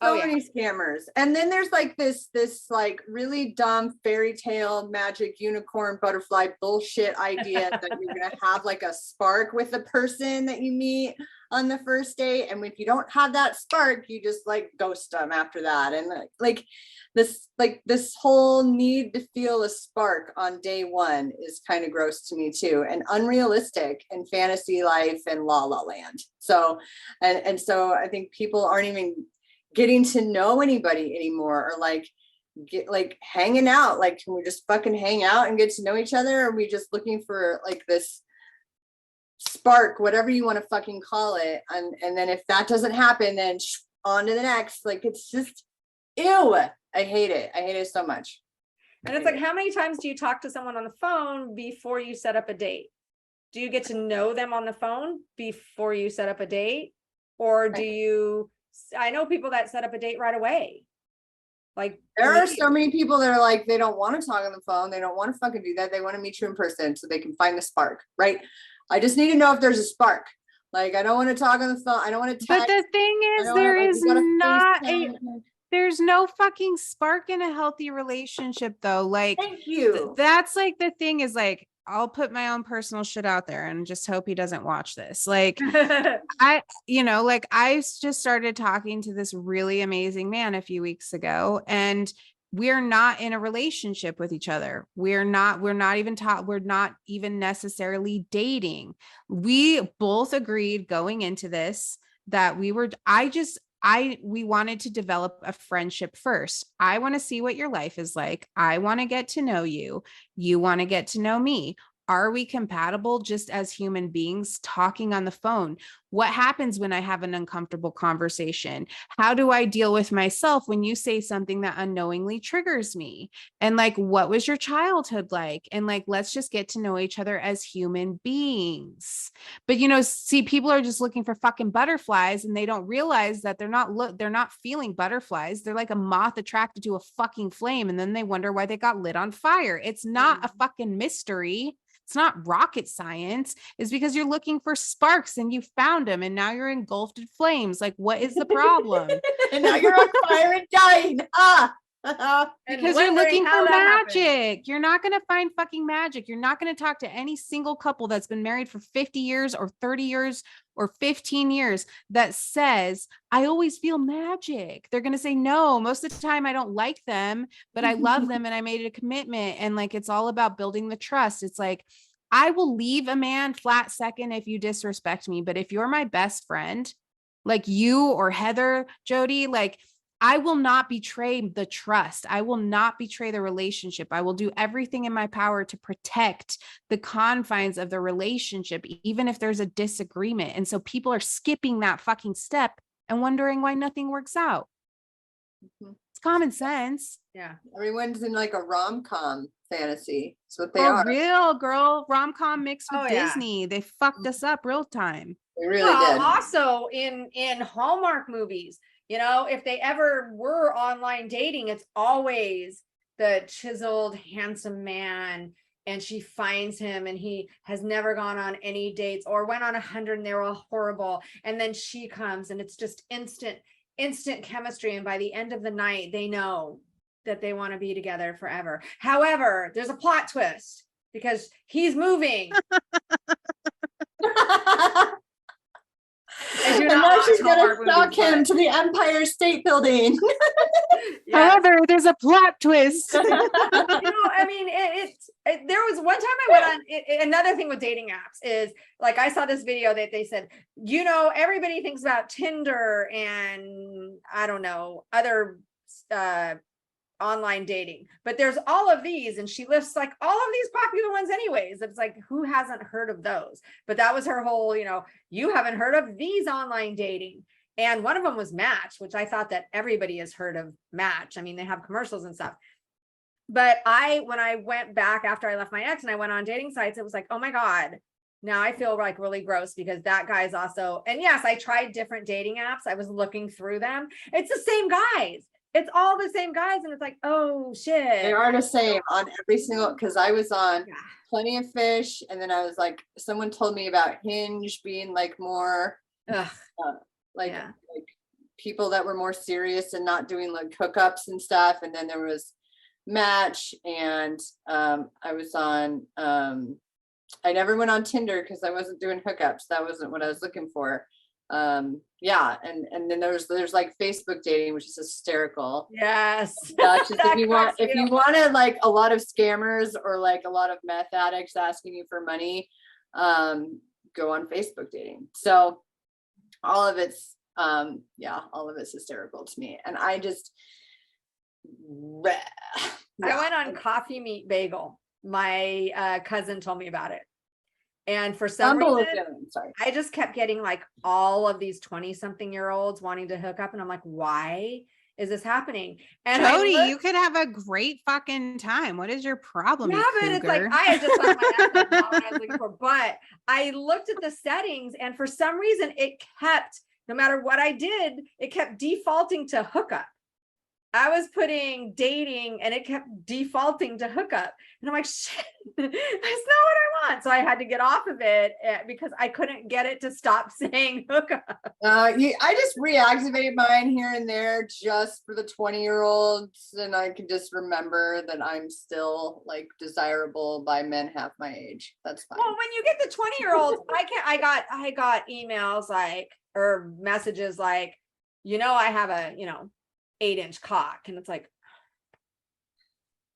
So many scammers. And then there's like this like really dumb fairy tale magic unicorn butterfly bullshit idea that you're gonna have like a spark with the person that you meet on the first date. And if you don't have that spark, you just like ghost them after that. And like this whole need to feel a spark on day one is kind of gross to me too, and unrealistic in fantasy life and La La Land. So and so I think people aren't even getting to know anybody anymore, or like hanging out. Like, can we just fucking hang out and get to know each other? Or are we just looking for like this spark, whatever you want to fucking call it? And then if that doesn't happen, then on to the next. Like, it's just ew. I hate it so much. And it's like, how many times do you talk to someone on the phone before you set up a date? Do you get to know them on the phone before you set up a date? Or do you, I know people that set up a date right away. Like, there are so many people that are like, they don't want to talk on the phone. They don't want to fucking do that. They want to meet you in person so they can find the spark, right? I just need to know if there's a spark. Like, I don't want to talk on the phone. I don't want to text. But the thing is, there's no fucking spark in a healthy relationship though. Like, thank you. That's like the thing is, like, I'll put my own personal shit out there and just hope he doesn't watch this. Like, I just started talking to this really amazing man a few weeks ago, and we're not in a relationship with each other. We're not even necessarily dating. We both agreed going into this that we wanted to develop a friendship first. I want to see what your life is like. I want to get to know you. You want to get to know me. Are we compatible just as human beings talking on the phone? What happens when I have an uncomfortable conversation? How do I deal with myself when you say something that unknowingly triggers me? And like, what was your childhood like? And like, let's just get to know each other as human beings. But, you know, see, people are just looking for fucking butterflies, and they don't realize that they're not feeling butterflies. They're like a moth attracted to a fucking flame. And then they wonder why they got lit on fire. It's not a fucking mystery. It's not rocket science. It's because you're looking for sparks and you found them, and now you're engulfed in flames. Like, what is the problem? And now you're on fire and dying. Because you're looking for magic. You're not going to find fucking magic. You're not going to talk to any single couple that's been married for 50 years or 30 years or 15 years that says, I always feel magic. They're going to say, no, most of the time I don't like them, but I love them and I made it a commitment. And like, it's all about building the trust. It's like, I will leave a man flat second if you disrespect me. But if you're my best friend, like you or Heather, Jody, like, I will not betray the trust. I will not betray the relationship. I will do everything in my power to protect the confines of the relationship, even if there's a disagreement. And so people are skipping that fucking step and wondering why nothing works out. Mhm. It's common sense. Yeah. Everyone's in like a rom-com fantasy. That's what they For are. real, girl. Rom-com mixed with Oh, yeah. Disney. They fucked us up real time. They really Well, did. also in Hallmark movies, if they ever were online dating, it's always the chiseled, handsome man, and she finds him and he has never gone on any dates or went on 100 and they were all horrible. And then she comes and it's just instant chemistry. And by the end of the night, they know that they want to be together forever. However, there's a plot twist because he's moving. I do And not now watch she's gonna Hallmark stalk movies, him but- to the Empire State Building. Yes. However, there's a plot twist. I mean, there was one time I went on another thing with dating apps is like, I saw this video that they said, everybody thinks about Tinder and I don't know, other, online dating, but there's all of these, and she lists like all of these popular ones anyways. It's like, who hasn't heard of those? But that was her whole, you haven't heard of these online dating. And one of them was Match, which I thought that everybody has heard of Match. I mean, they have commercials and stuff. But when I went back after I left my ex and I went on dating sites, it was like, oh my God, now I feel like really gross because that guy's also, and yes, I tried different dating apps. I was looking through them. It's the same guys. It's all the same guys. And it's like, oh shit. They are the same on every single, because I was on Yeah. Plenty of Fish, and then I was like, someone told me about Hinge being like more Ugh, like Yeah. like people that were more serious and not doing like hookups and stuff. And then there was Match, and I was on I never went on Tinder because I wasn't doing hookups. That wasn't what I was looking for. Yeah, and then there's like Facebook dating, which is hysterical. yes. That's just That if you want cracks me up. wanted like a lot of scammers or like a lot of meth addicts asking you for money, go on Facebook dating. So all of it's all of it's hysterical to me. And I just I went on Coffee Meet Bagel. My cousin told me about it. And for some reason, sorry. I just kept getting like all of these 20-something-year-olds wanting to hook up. And I'm like, why is this happening? And Jody, you could have a great fucking time. What is your problem? yeah, you but it's like, cougar? I had just left my ex, that's not what I was looking for. But I looked at the settings and for some reason it kept, no matter what I did, it kept defaulting to hookup. I was putting dating and it kept defaulting to hookup. And I'm like, shit, that's not what I want. So I had to get off of it because I couldn't get it to stop saying hookup. I just reactivate mine here and there just for the 20-year-olds, and I can just remember that I'm still like desirable by men half my age. That's fine. Well, when you get the 20-year-olds, I got emails like, or messages like, I have a, 8-inch cock. And it's like,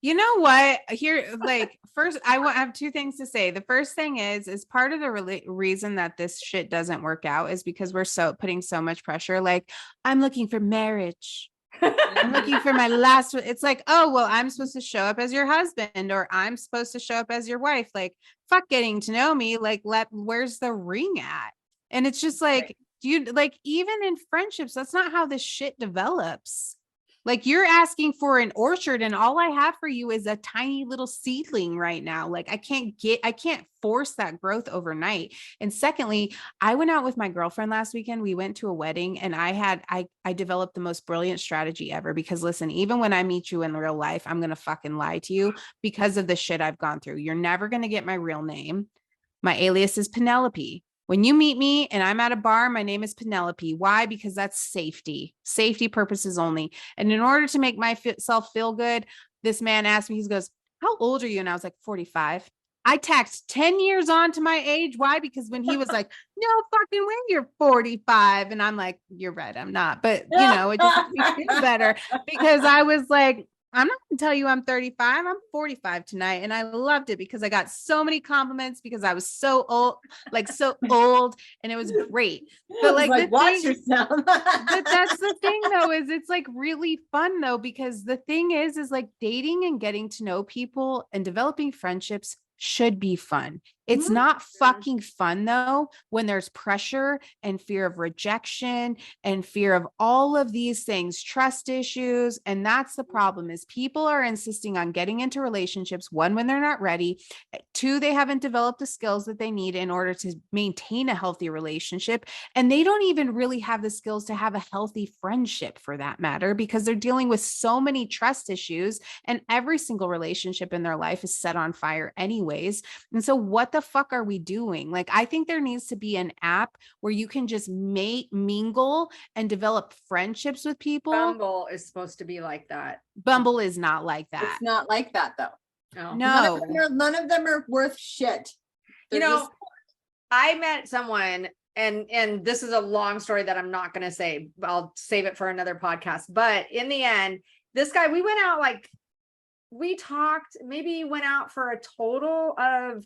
You know what? Here, like, first, I have two things to say. The first thing is part of the reason that this shit doesn't work out is because we're putting so much pressure. Like, I'm looking for marriage. I'm looking for my last. It's like, oh, well, I'm supposed to show up as your husband, or I'm supposed to show up as your wife. Like, fuck getting to know me. Like, where's the ring at? And it's just like, even in friendships, that's not how this shit develops. Like, you're asking for an orchard and all I have for you is a tiny little seedling right now. Like, I can't force that growth overnight. And secondly, I went out with my girlfriend last weekend. We went to a wedding and I developed the most brilliant strategy ever, because listen, even when I meet you in real life, I'm going to fucking lie to you because of the shit I've gone through. You're never going to get my real name. My alias is Penelope. When you meet me and I'm at a bar, my name is Penelope. Why? Because that's safety purposes only. And in order to make myself feel good, this man asked me, he goes, how old are you? And I was like, 45. I tacked 10 years on to my age. Why? Because when he was like, no fucking way, you're 45. And I'm like, you're right, I'm not. But it just makes me feel better because I was like, I'm not gonna tell you I'm 35. I'm 45 tonight. And I loved it because I got so many compliments because I was so old, and it was great. But like, the watch thing, yourself. but that's the thing though, is it's like really fun though, because the thing is like dating and getting to know people and developing friendships should be fun. It's Mhm. not fucking fun though when there's pressure and fear of rejection and fear of all of these things, trust issues. And that's the problem, is people are insisting on getting into relationships, one, when they're not ready, two, they haven't developed the skills that they need in order to maintain a healthy relationship. And they don't even really have the skills to have a healthy friendship for that matter, because they're dealing with so many trust issues, and every single relationship in their life is set on fire anyways. And so what the fuck are we doing? Like, I think there needs to be an app where you can just mingle and develop friendships with people. Bumble is supposed to be like that. Bumble is not like that. It's not like that though. No. No. None of them are worth shit. You They're know, just- I met someone, and this is a long story that I'm not going to say. I'll save it for another podcast. But in the end, this guy, we went out, like, we talked, maybe went out for a total of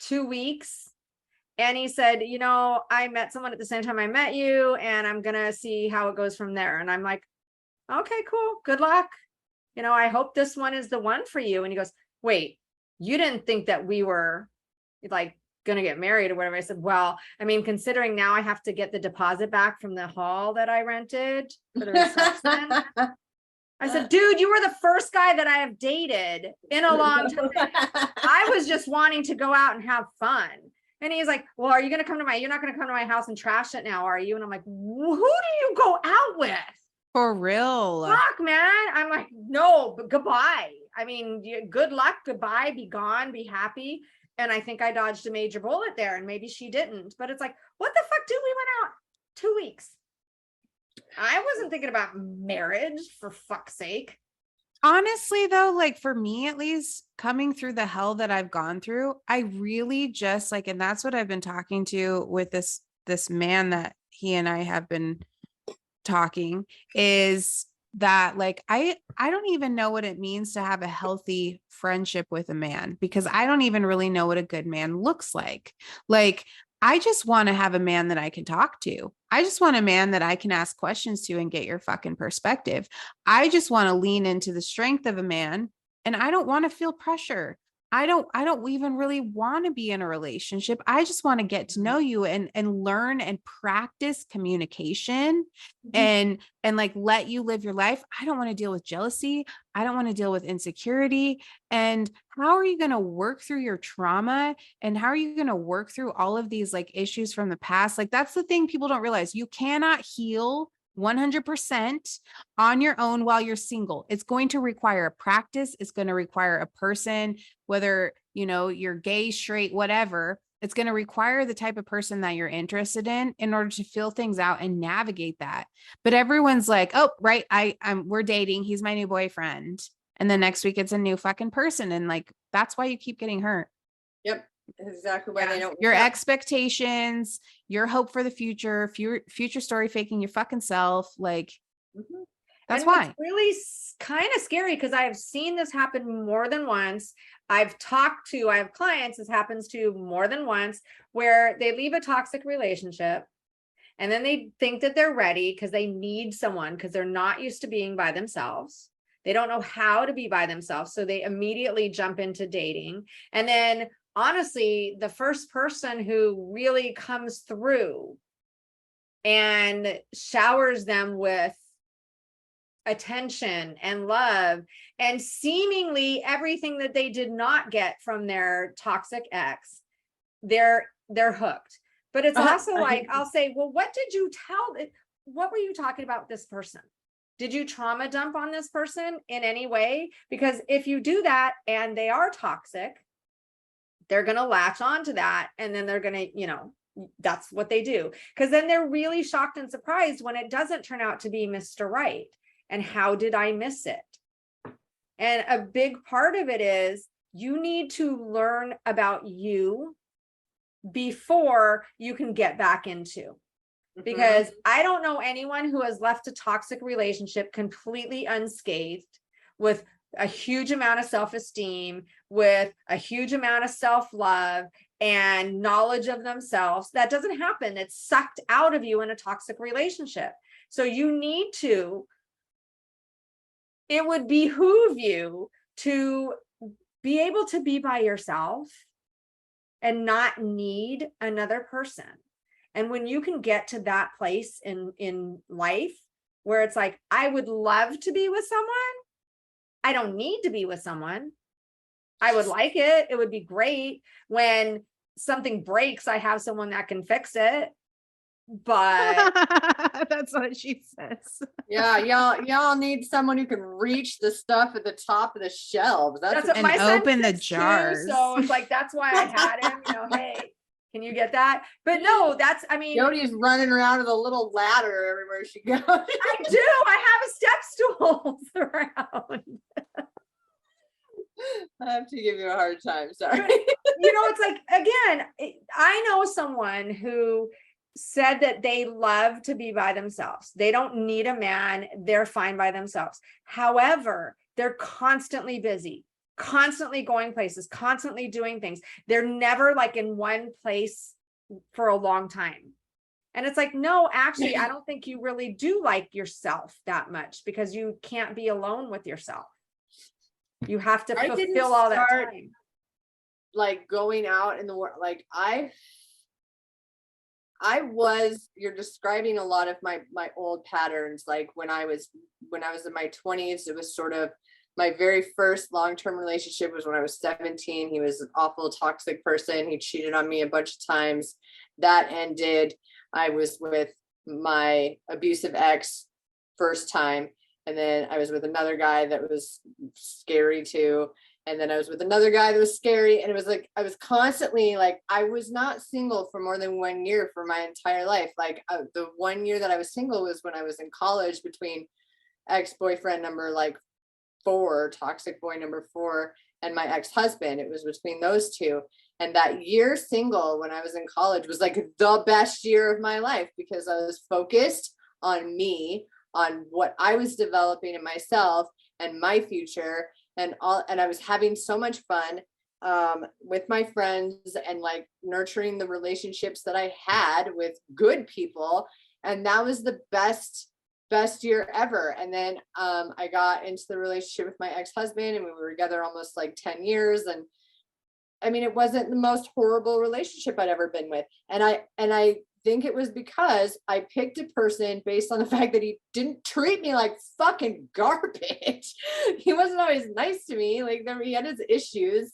2 weeks. And he said, you know, I met someone at the same time I met you, and I'm going to see how it goes from there. And I'm like, okay, cool. Good luck. You know, I hope this one is the one for you. And he goes, wait, you didn't think that we were like going to get married or whatever. I said, well, I mean, considering now I have to get the deposit back from the hall that I rented for the reception. I said, dude, you were the first guy that I have dated in a long time. I was just wanting to go out and have fun. And he's like, well, are you going to come to you're not going to come to my house and trash it now, are you? And I'm like, who do you go out with? For real. Fuck, man. I'm like, no, but goodbye. I mean, good luck, goodbye, be gone, be happy. And I think I dodged a major bullet there, and maybe she didn't. But it's like, what the fuck, dude? We went out 2 weeks. I wasn't thinking about marriage, for fuck's sake. Honestly though, like for me at least, coming through the hell that I've gone through, I really just like, and that's what I've been talking to with this man that he and I have been talking, is that like I don't even know what it means to have a healthy friendship with a man, because I don't even really know what a good man looks like. Like, I just want to have a man that I can talk to. I just want a man that I can ask questions to and get your fucking perspective. I just want to lean into the strength of a man, and I don't want to feel pressure. I don't even really want to be in a relationship. I just want to get to know you and learn and practice communication and like let you live your life. I don't want to deal with jealousy. I don't want to deal with insecurity. And how are you going to work through your trauma? And how are you going to work through all of these like issues from the past? Like, that's the thing people don't realize. You cannot heal 100% on your own while you're single. It's going to require a practice. It's going to require a person, whether, you know, you're gay, straight, whatever. It's going to require the type of person that you're interested in order to feel things out and navigate that. But everyone's like, oh, right, we're dating. He's my new boyfriend. And then next week it's a new fucking person. And like, that's why you keep getting hurt. Yep. Exactly why they don't. Your expectations, your hope for the future story faking your fucking self. Like, that's why. It's really kind of scary, because I have seen this happen more than once. I have clients, this happens to more than once, where they leave a toxic relationship and then they think that they're ready because they need someone, because they're not used to being by themselves. They don't know how to be by themselves. So they immediately jump into dating. And then honestly, the first person who really comes through and showers them with attention and love and seemingly everything that they did not get from their toxic ex, they're hooked. But it's also like, I'll say, well, what were you talking about with this person? Did you trauma dump on this person in any way? Because if you do that and they are toxic, they're going to latch on to that. And then they're going to, that's what they do. Because then they're really shocked and surprised when it doesn't turn out to be Mr. Right. And how did I miss it? And a big part of it is you need to learn about you before you can get back into. Because I don't know anyone who has left a toxic relationship completely unscathed with a huge amount of self-esteem, with a huge amount of self-love and knowledge of themselves. That doesn't happen. It's sucked out of you in a toxic relationship. So you need to, it would behoove you to be able to be by yourself and not need another person. And when you can get to that place in life where it's like, I would love to be with someone, I don't need to be with someone. I would like it. It would be great. When something breaks, I have someone that can fix it. But that's what she says. Yeah, y'all need someone who can reach the stuff at the top of the shelves. That's what And my son open the thinks too, jars. so it's like, that's why I had him, hey, can you get that? But no, that's, I mean, Jody's running around with a little ladder everywhere she goes. I do. I have a step stool around. I have to give you a hard time. Sorry. It's like, again, I know someone who said that they love to be by themselves. They don't need a man. They're fine by themselves. However, they're constantly busy, constantly going places, constantly doing things. They're never like in one place for a long time. And it's like, no, actually, I don't think you really do like yourself that much, because you can't be alone with yourself. You have to fulfill all that time. Like going out in the world, like you're describing a lot of my old patterns. Like when I was in my 20s, it was sort of my very first long-term relationship was when I was 17. He was an awful toxic person. He cheated on me a bunch of times. That ended. I was with my abusive ex first time. And then I was with another guy that was scary too. And then I was with another guy that was scary. And it was like, I was constantly like, I was not single for more than 1 year for my entire life. Like the 1 year that I was single was when I was in college, between ex-boyfriend number like 4, toxic boy number 4, and my ex-husband. It was between those two. And that year single when I was in college was like the best year of my life, because I was focused on me, on what I was developing in myself and my future, and I was having so much fun with my friends and like nurturing the relationships that I had with good people. And that was the best year ever. And then I got into the relationship with my ex-husband, and we were together almost like 10 years. And I mean, it wasn't the most horrible relationship I'd ever been with. And I think it was because I picked a person based on the fact that he didn't treat me like fucking garbage. He wasn't always nice to me. Like he had his issues.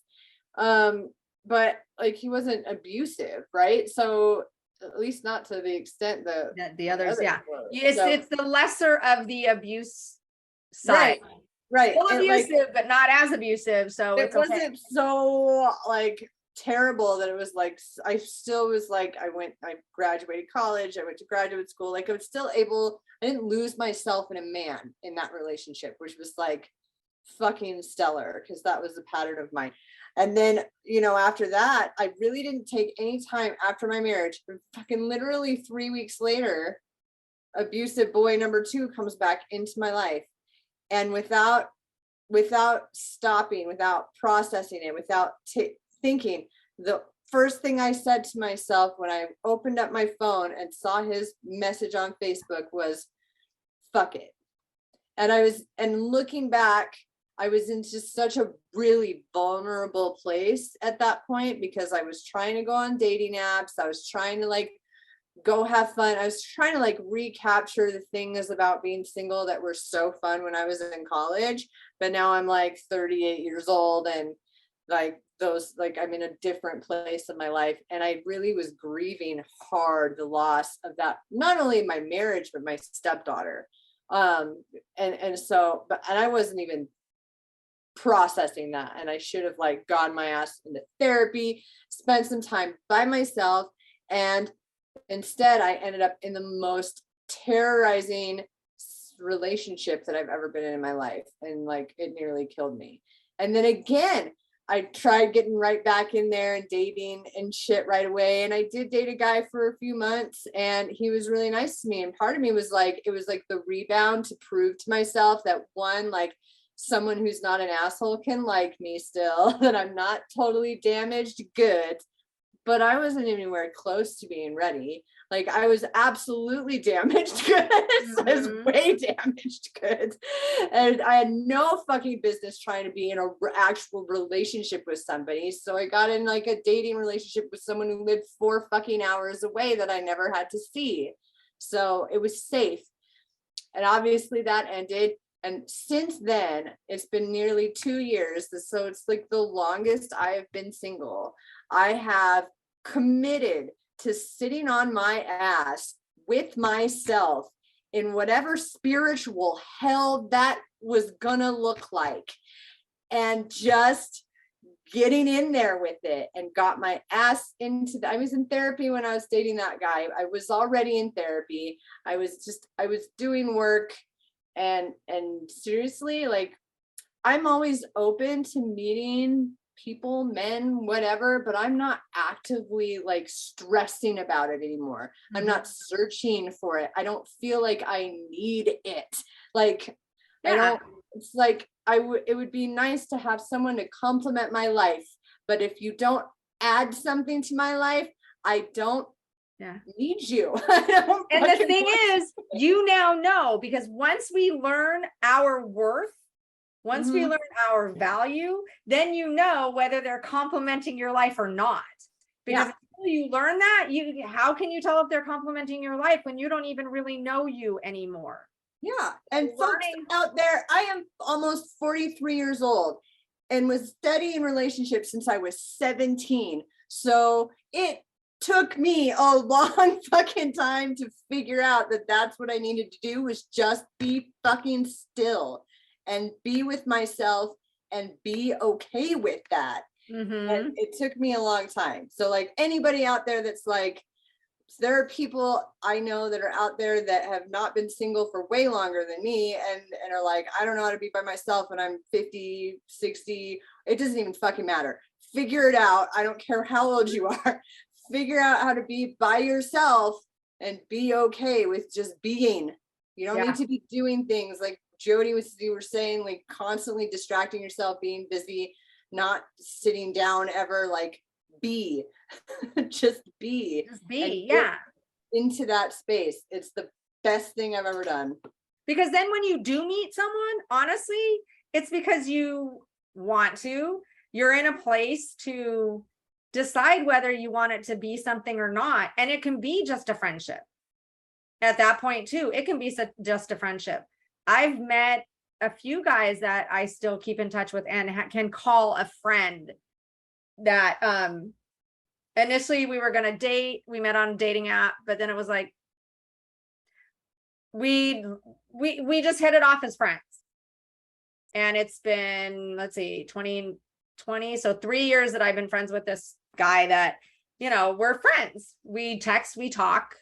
But like he wasn't abusive, right? So at least not to the extent that the others, yeah. were. It's the lesser of the abuse side. Right. Still And, abusive, but not as abusive. So it it's wasn't okay. so like terrible that it was like, I still was like, I graduated college, I went to graduate school, like I was still able, I didn't lose myself in a man in that relationship, which was like fucking stellar, because that was a pattern of mine. And then, after that, I really didn't take any time after my marriage. Fucking literally 3 weeks later, abusive boy number 2 comes back into my life. And without stopping, without processing it, without thinking, the first thing I said to myself when I opened up my phone and saw his message on Facebook was, fuck it. And looking back, I was in just such a really vulnerable place at that point, because I was trying to go on dating apps. I was trying to like go have fun. I was trying to like recapture the things about being single that were so fun when I was in college. But now I'm like 38 years old, and like I'm in a different place in my life. And I really was grieving hard the loss of that, not only my marriage, but my stepdaughter. And I wasn't even processing that. And I should have like gotten my ass into therapy, spent some time by myself. And instead I ended up in the most terrorizing relationship that I've ever been in my life. And like, it nearly killed me. And then again, I tried getting right back in there and dating and shit right away. And I did date a guy for a few months, and he was really nice to me. And part of me was like, it was like the rebound to prove to myself that, one, like someone who's not an asshole can like me still, that I'm not totally damaged goods. But I wasn't anywhere close to being ready. Like I was absolutely damaged goods. I was way damaged goods. And I had no fucking business trying to be in a actual relationship with somebody. So I got in like a dating relationship with someone who lived 4 fucking hours away that I never had to see. So it was safe. And obviously that ended. And since then, it's been nearly 2 years. So it's like the longest I have been single. I have committed to sitting on my ass with myself in whatever spiritual hell that was gonna look like, and just getting in there with it, and got my ass into I was in therapy when I was dating that guy. I was already in therapy. I was doing work, and seriously, like, I'm always open to meeting people, men, whatever, but I'm not actively like stressing about it anymore. I'm not searching for it. I don't feel like I need it. Like, I don't, it's like, it would be nice to have someone to complement my life, but if you don't add something to my life, I don't need you. And the thing is, you now know, because once we learn our worth, once we learn our value, then you know whether they're complimenting your life or not. Because until you learn that, how can you tell if they're complimenting your life when you don't even really know you anymore? Yeah. And folks out there, I am almost 43 years old and was steady in relationships since I was 17. So it took me a long fucking time to figure out that that's what I needed to do, was just be fucking still and be with myself and be okay with that. And it took me a long time. So like anybody out there that's like, there are people I know that are out there that have not been single for way longer than me, and are like, I don't know how to be by myself when I'm 50, 60. It doesn't even fucking matter. Figure it out. I don't care how old you are. Figure out how to be by yourself and be okay with just being. You don't need to be doing things like Jody you were saying, like constantly distracting yourself, being busy, not sitting down ever. Like, be. Just be into that space. It's the best thing I've ever done. Because then when you do meet someone, honestly, it's because you want to. You're in a place to decide whether you want it to be something or not. And it can be just a friendship at that point too. It can be just a friendship. I've met a few guys that I still keep in touch with and can call a friend that initially we were going to date. We met on a dating app, but then it was like we just hit it off as friends. And it's been, let's see, 2020, so 3 years that I've been friends with this guy that, you know, we're friends. We text, we talk,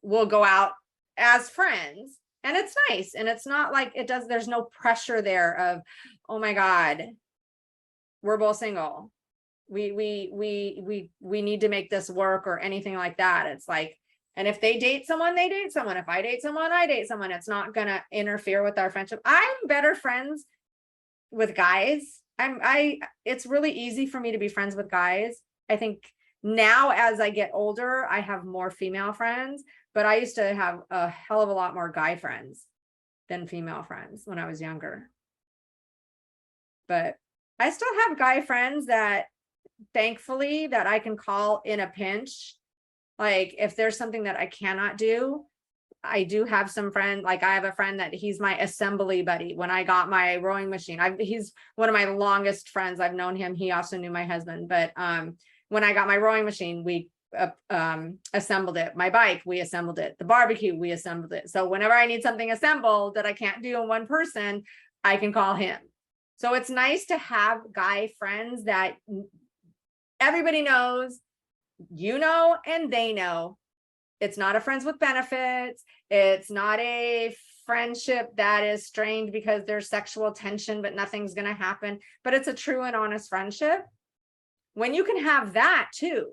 we'll go out as friends, and it's nice. And it's not like there's no pressure there of, oh my God, we're both single. We need to make this work or anything like that. It's like, and if they date someone, they date someone. If I date someone, I date someone. It's not gonna interfere with our friendship. I'm better friends with guys. It's really easy for me to be friends with guys. I think now as I get older, I have more female friends, but I used to have a hell of a lot more guy friends than female friends when I was younger. But I still have guy friends that, thankfully, that I can call in a pinch. Like if there's something that I cannot do, I do have some friend, like I have a friend that he's my assembly buddy. When I got my rowing machine, he's one of my longest friends. I've known him. He also knew my husband. But when I got my rowing machine, we assembled it. My bike, we assembled it. The barbecue, we assembled it. So whenever I need something assembled that I can't do in one person, I can call him. So it's nice to have guy friends that everybody knows, you know, and they know. It's not a friends with benefits. It's not a friendship that is strained because there's sexual tension, but nothing's going to happen. But it's a true and honest friendship. When you can have that too,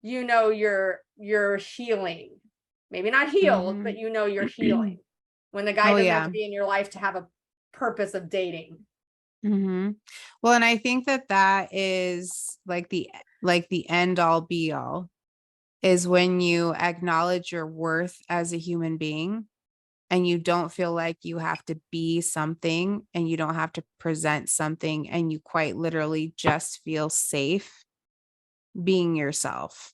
you know, you're healing. Maybe not healed, but you know you're healing. When the guy doesn't have to be in your life to have a purpose of dating. Mm-hmm. Well, and I think that that is like the end all be all, is when you acknowledge your worth as a human being and you don't feel like you have to be something and you don't have to present something, and you quite literally just feel safe being yourself.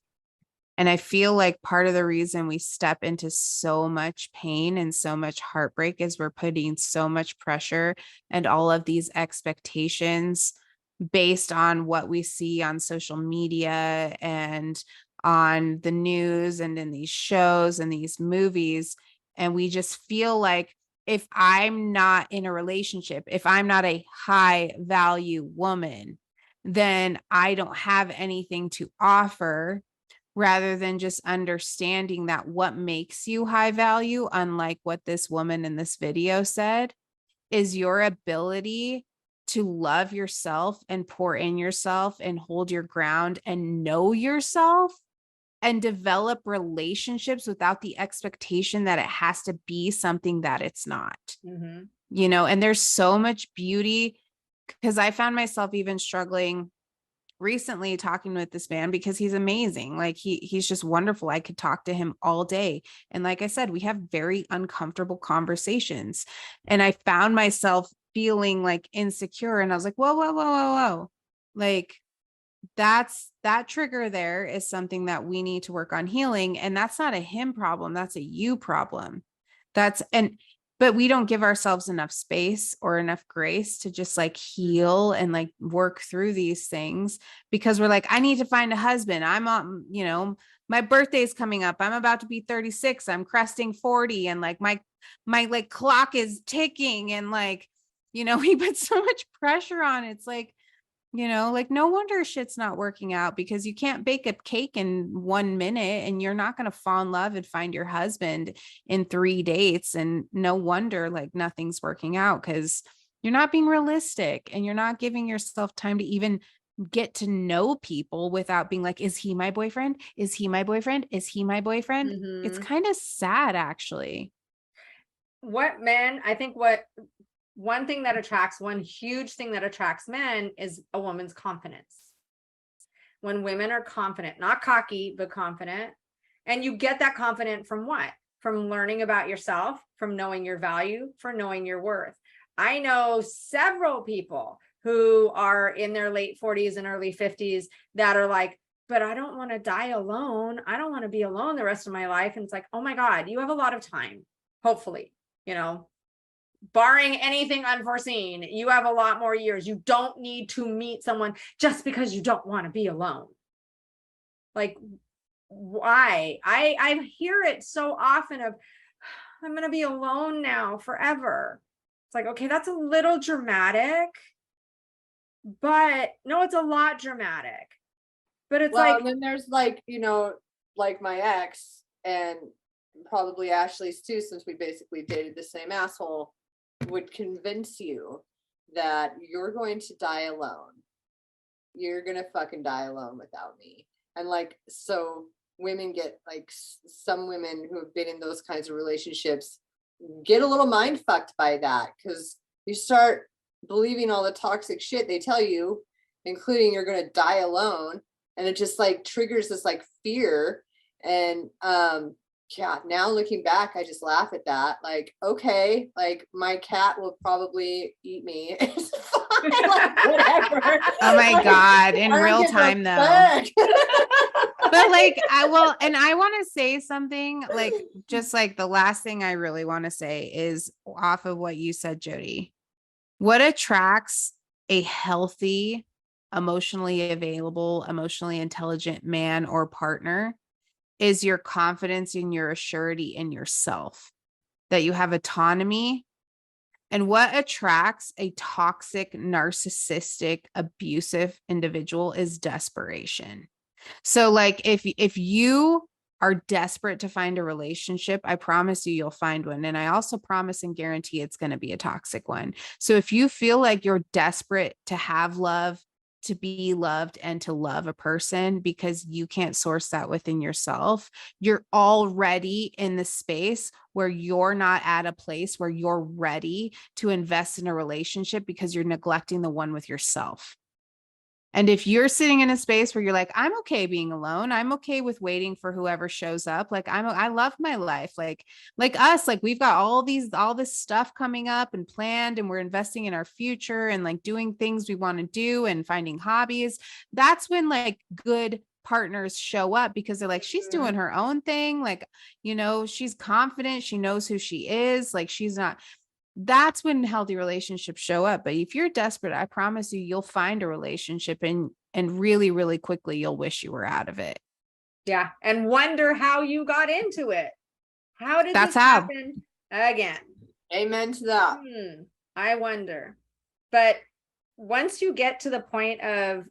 And I feel like part of the reason we step into so much pain and so much heartbreak is we're putting so much pressure and all of these expectations based on what we see on social media and on the news and in these shows and these movies. And we just feel like if I'm not in a relationship, if I'm not a high value woman, then I don't have anything to offer, rather than just understanding that what makes you high value, unlike what this woman in this video said, is your ability to love yourself and pour in yourself and hold your ground and know yourself and develop relationships without the expectation that it has to be something that it's not. Mhm. You know, and there's so much beauty, because I found myself even struggling recently talking with this man because he's amazing. Like he's just wonderful. I could talk to him all day. And like I said, we have very uncomfortable conversations. And I found myself feeling like insecure. And I was like, whoa, whoa, whoa, whoa, whoa. Like that trigger there is something that we need to work on healing. And that's not a him problem. That's a you problem. But we don't give ourselves enough space or enough grace to just like heal and like work through these things, because we're like, I need to find a husband. I'm on, my birthday's coming up. I'm about to be 36. I'm cresting 40. And like my like clock is ticking, and like, we put so much pressure on. It's like, like no wonder shit's not working out, because you can't bake a cake in 1 minute, and you're not going to fall in love and find your husband in 3 dates. And no wonder like nothing's working out, because you're not being realistic and you're not giving yourself time to even get to know people without being like, is he my boyfriend? Is he my boyfriend? Is he my boyfriend? It's Mhm. kind of sad, actually. I think one huge thing that attracts men is a woman's confidence. When women are confident, not cocky, but confident. And you get that confidence from what? From learning about yourself, from knowing your value, from knowing your worth. I know several people who are in their late 40s and early 50s that are like, but I don't want to die alone. I don't want to be alone the rest of my life. And it's like, oh my God, you have a lot of time. Hopefully, barring anything unforeseen, you have a lot more years. You don't need to meet someone just because you don't want to be alone. Like, why? I hear it so often of, I'm going to be alone now forever. It's like, okay, that's a little dramatic, but no, it's a lot dramatic. But it's Well, like, and then there's like, like my ex and probably Ashley's too, since we basically dated the same asshole, would convince you that you're going to die alone. You're going to fucking die alone without me. And like, so women get like, some women who have been in those kinds of relationships get a little mind fucked by that, because you start believing all the toxic shit they tell you, including you're going to die alone. And it just like triggers this like fear. And yeah, now looking back, I just laugh at that. Like, okay, like my cat will probably eat me. It's fine, like, whatever. Oh my Like, God, in I don't real give a time though. fuck. But like, and I want to say something, like, just like the last thing I really want to say is off of what you said, Jody. What attracts a healthy, emotionally available, emotionally intelligent man or partner is your confidence and your assurity in yourself, that you have autonomy. And what attracts a toxic, narcissistic, abusive individual is desperation. So like if you are desperate to find a relationship, I promise you'll find one. And I also promise and guarantee it's going to be a toxic one. So if you feel like you're desperate to have love, to be loved and to love a person because you can't source that within yourself. You're already in the space where you're not at a place where you're ready to invest in a relationship because you're neglecting the one with yourself. And if you're sitting in a space where you're like, I'm okay being alone, I'm okay with waiting for whoever shows up. Like I love my life. Like us, like we've got all this stuff coming up and planned, and we're investing in our future and like doing things we want to do and finding hobbies. That's when like good partners show up, because they're like, she's doing her own thing. Like, you know, she's confident. She knows who she is. Like she's not. That's when healthy relationships show up. But if you're desperate, I promise you, you'll find a relationship and really, really quickly, you'll wish you were out of it. Yeah. And wonder how you got into it. How did That's this how. happen again? Amen to that. I wonder. But once you get to the point of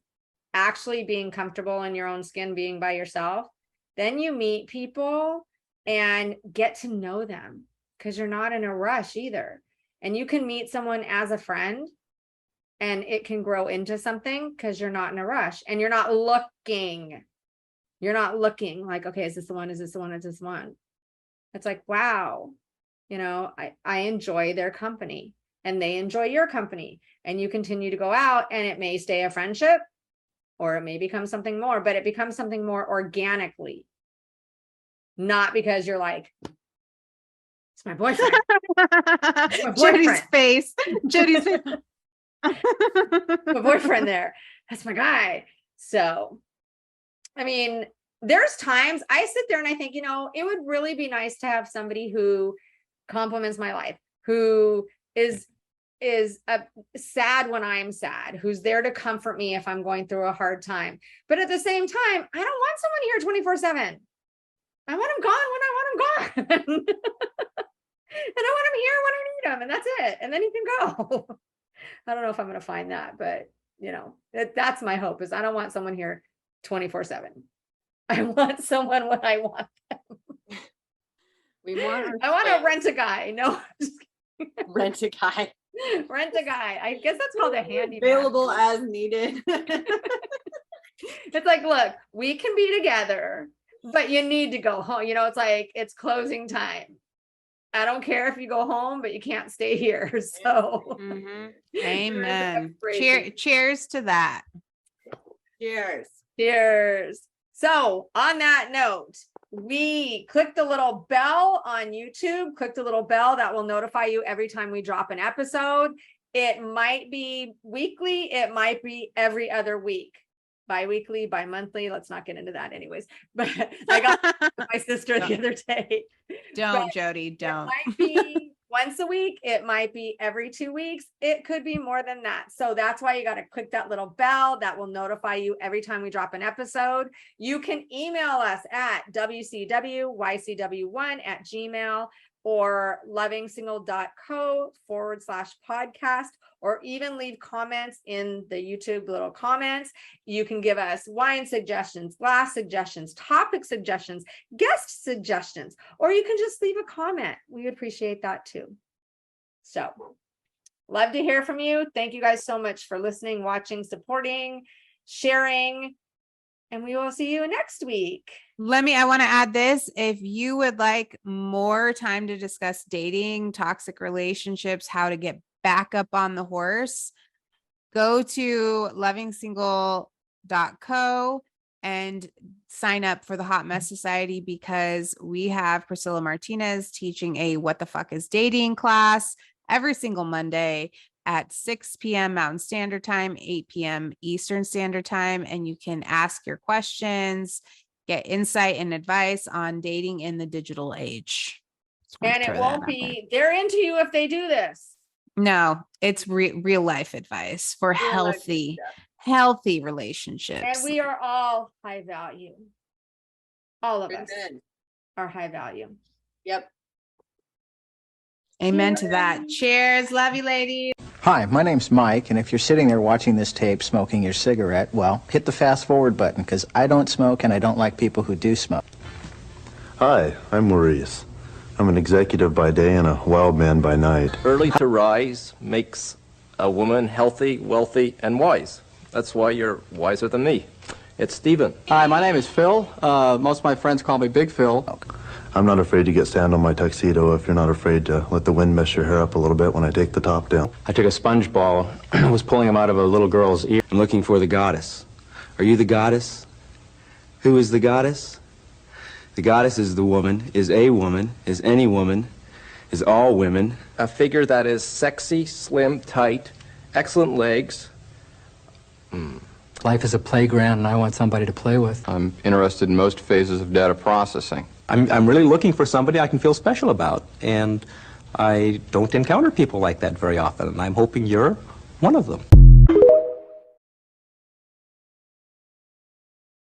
actually being comfortable in your own skin, being by yourself, then you meet people and get to know them, because you're not in a rush either. And you can meet someone as a friend and it can grow into something because you're not in a rush and you're not looking. You're not looking like, okay, is this the one? Is this the one? Is this one? It's like, wow, you know, I enjoy their company and they enjoy your company, and you continue to go out, and it may stay a friendship or it may become something more, but it becomes something more organically. Not because you're like, it's my boyfriend. My Jody's face. Jody's face. My boyfriend there. That's my guy. So, I mean, there's times I sit there and I think, you know, it would really be nice to have somebody who compliments my life, who is sad when I'm sad, who's there to comfort me if I'm going through a hard time. But at the same time, I don't want someone here 24/7. I want him gone when I want him gone. And I want him here when I need him, and that's it. And then he can go. I don't know if I'm going to find that, but you know, that's my hope, is I don't want someone here 24/7. I want someone when I want them. I want to rent a guy. No, Rent a guy. Rent a guy. I guess that's called a handyman. Available as needed. It's like, look, we can be together, but you need to go home. You know, it's like, it's closing time. I don't care if you go home, but you can't stay here. So Amen. Cheers to that. Cheers. Cheers. So on that note, we click the little bell on YouTube, click the little bell that will notify you every time we drop an episode. It might be weekly. It might be every other week. Bi-weekly, bi-monthly. Let's not get into that anyways. But I got my sister the other day. Don't, Jody, don't. It might be once a week. It might be every 2 weeks. It could be more than that. So that's why you got to click that little bell that will notify you every time we drop an episode. You can email us at wcwycw1@gmail.com or lovingsingle.co/podcast, or even leave comments in the YouTube little comments. You can give us wine suggestions, glass suggestions, topic suggestions, guest suggestions, or you can just leave a comment. We appreciate that too. So, love to hear from you. Thank you guys so much for listening, watching, supporting, sharing, and we will see you next week. I want to add this. If you would like more time to discuss dating, toxic relationships, how to get back up on the horse, go to lovingsingle.co and sign up for the Hot Mess Society, because we have Priscilla Martinez teaching a What the Fuck is Dating class every single Monday at 6 p.m. Mountain Standard Time, 8 p.m. Eastern Standard Time. And you can ask your questions, get insight and advice on dating in the digital age. And it won't be, they're into you if they do this. No, it's real life advice for healthy relationships. And we are all high value. All of us Amen. are high value. Yep. Amen to that. Cheers. Love you, ladies. Hi, my name's Mike, and if you're sitting there watching this tape smoking your cigarette, well, hit the fast forward button, because I don't smoke and I don't like people who do smoke. Hi, I'm Maurice. I'm an executive by day and a wild man by night. Early to rise makes a woman healthy, wealthy, and wise. That's why you're wiser than me. It's Steven. Hi, my name is Phil. Most of my friends call me Big Phil. I'm not afraid to get sand on my tuxedo if you're not afraid to let the wind mess your hair up a little bit when I take the top down. I took a sponge ball, was pulling him out of a little girl's ear. I'm looking for the goddess. Are you the goddess? Who is the goddess? The goddess is the woman, is a woman, is any woman, is all women. A figure that is sexy, slim, tight, excellent legs. Life is a playground and I want somebody to play with. I'm interested in most phases of data processing. I'm really looking for somebody I can feel special about, and I don't encounter people like that very often, and I'm hoping you're one of them.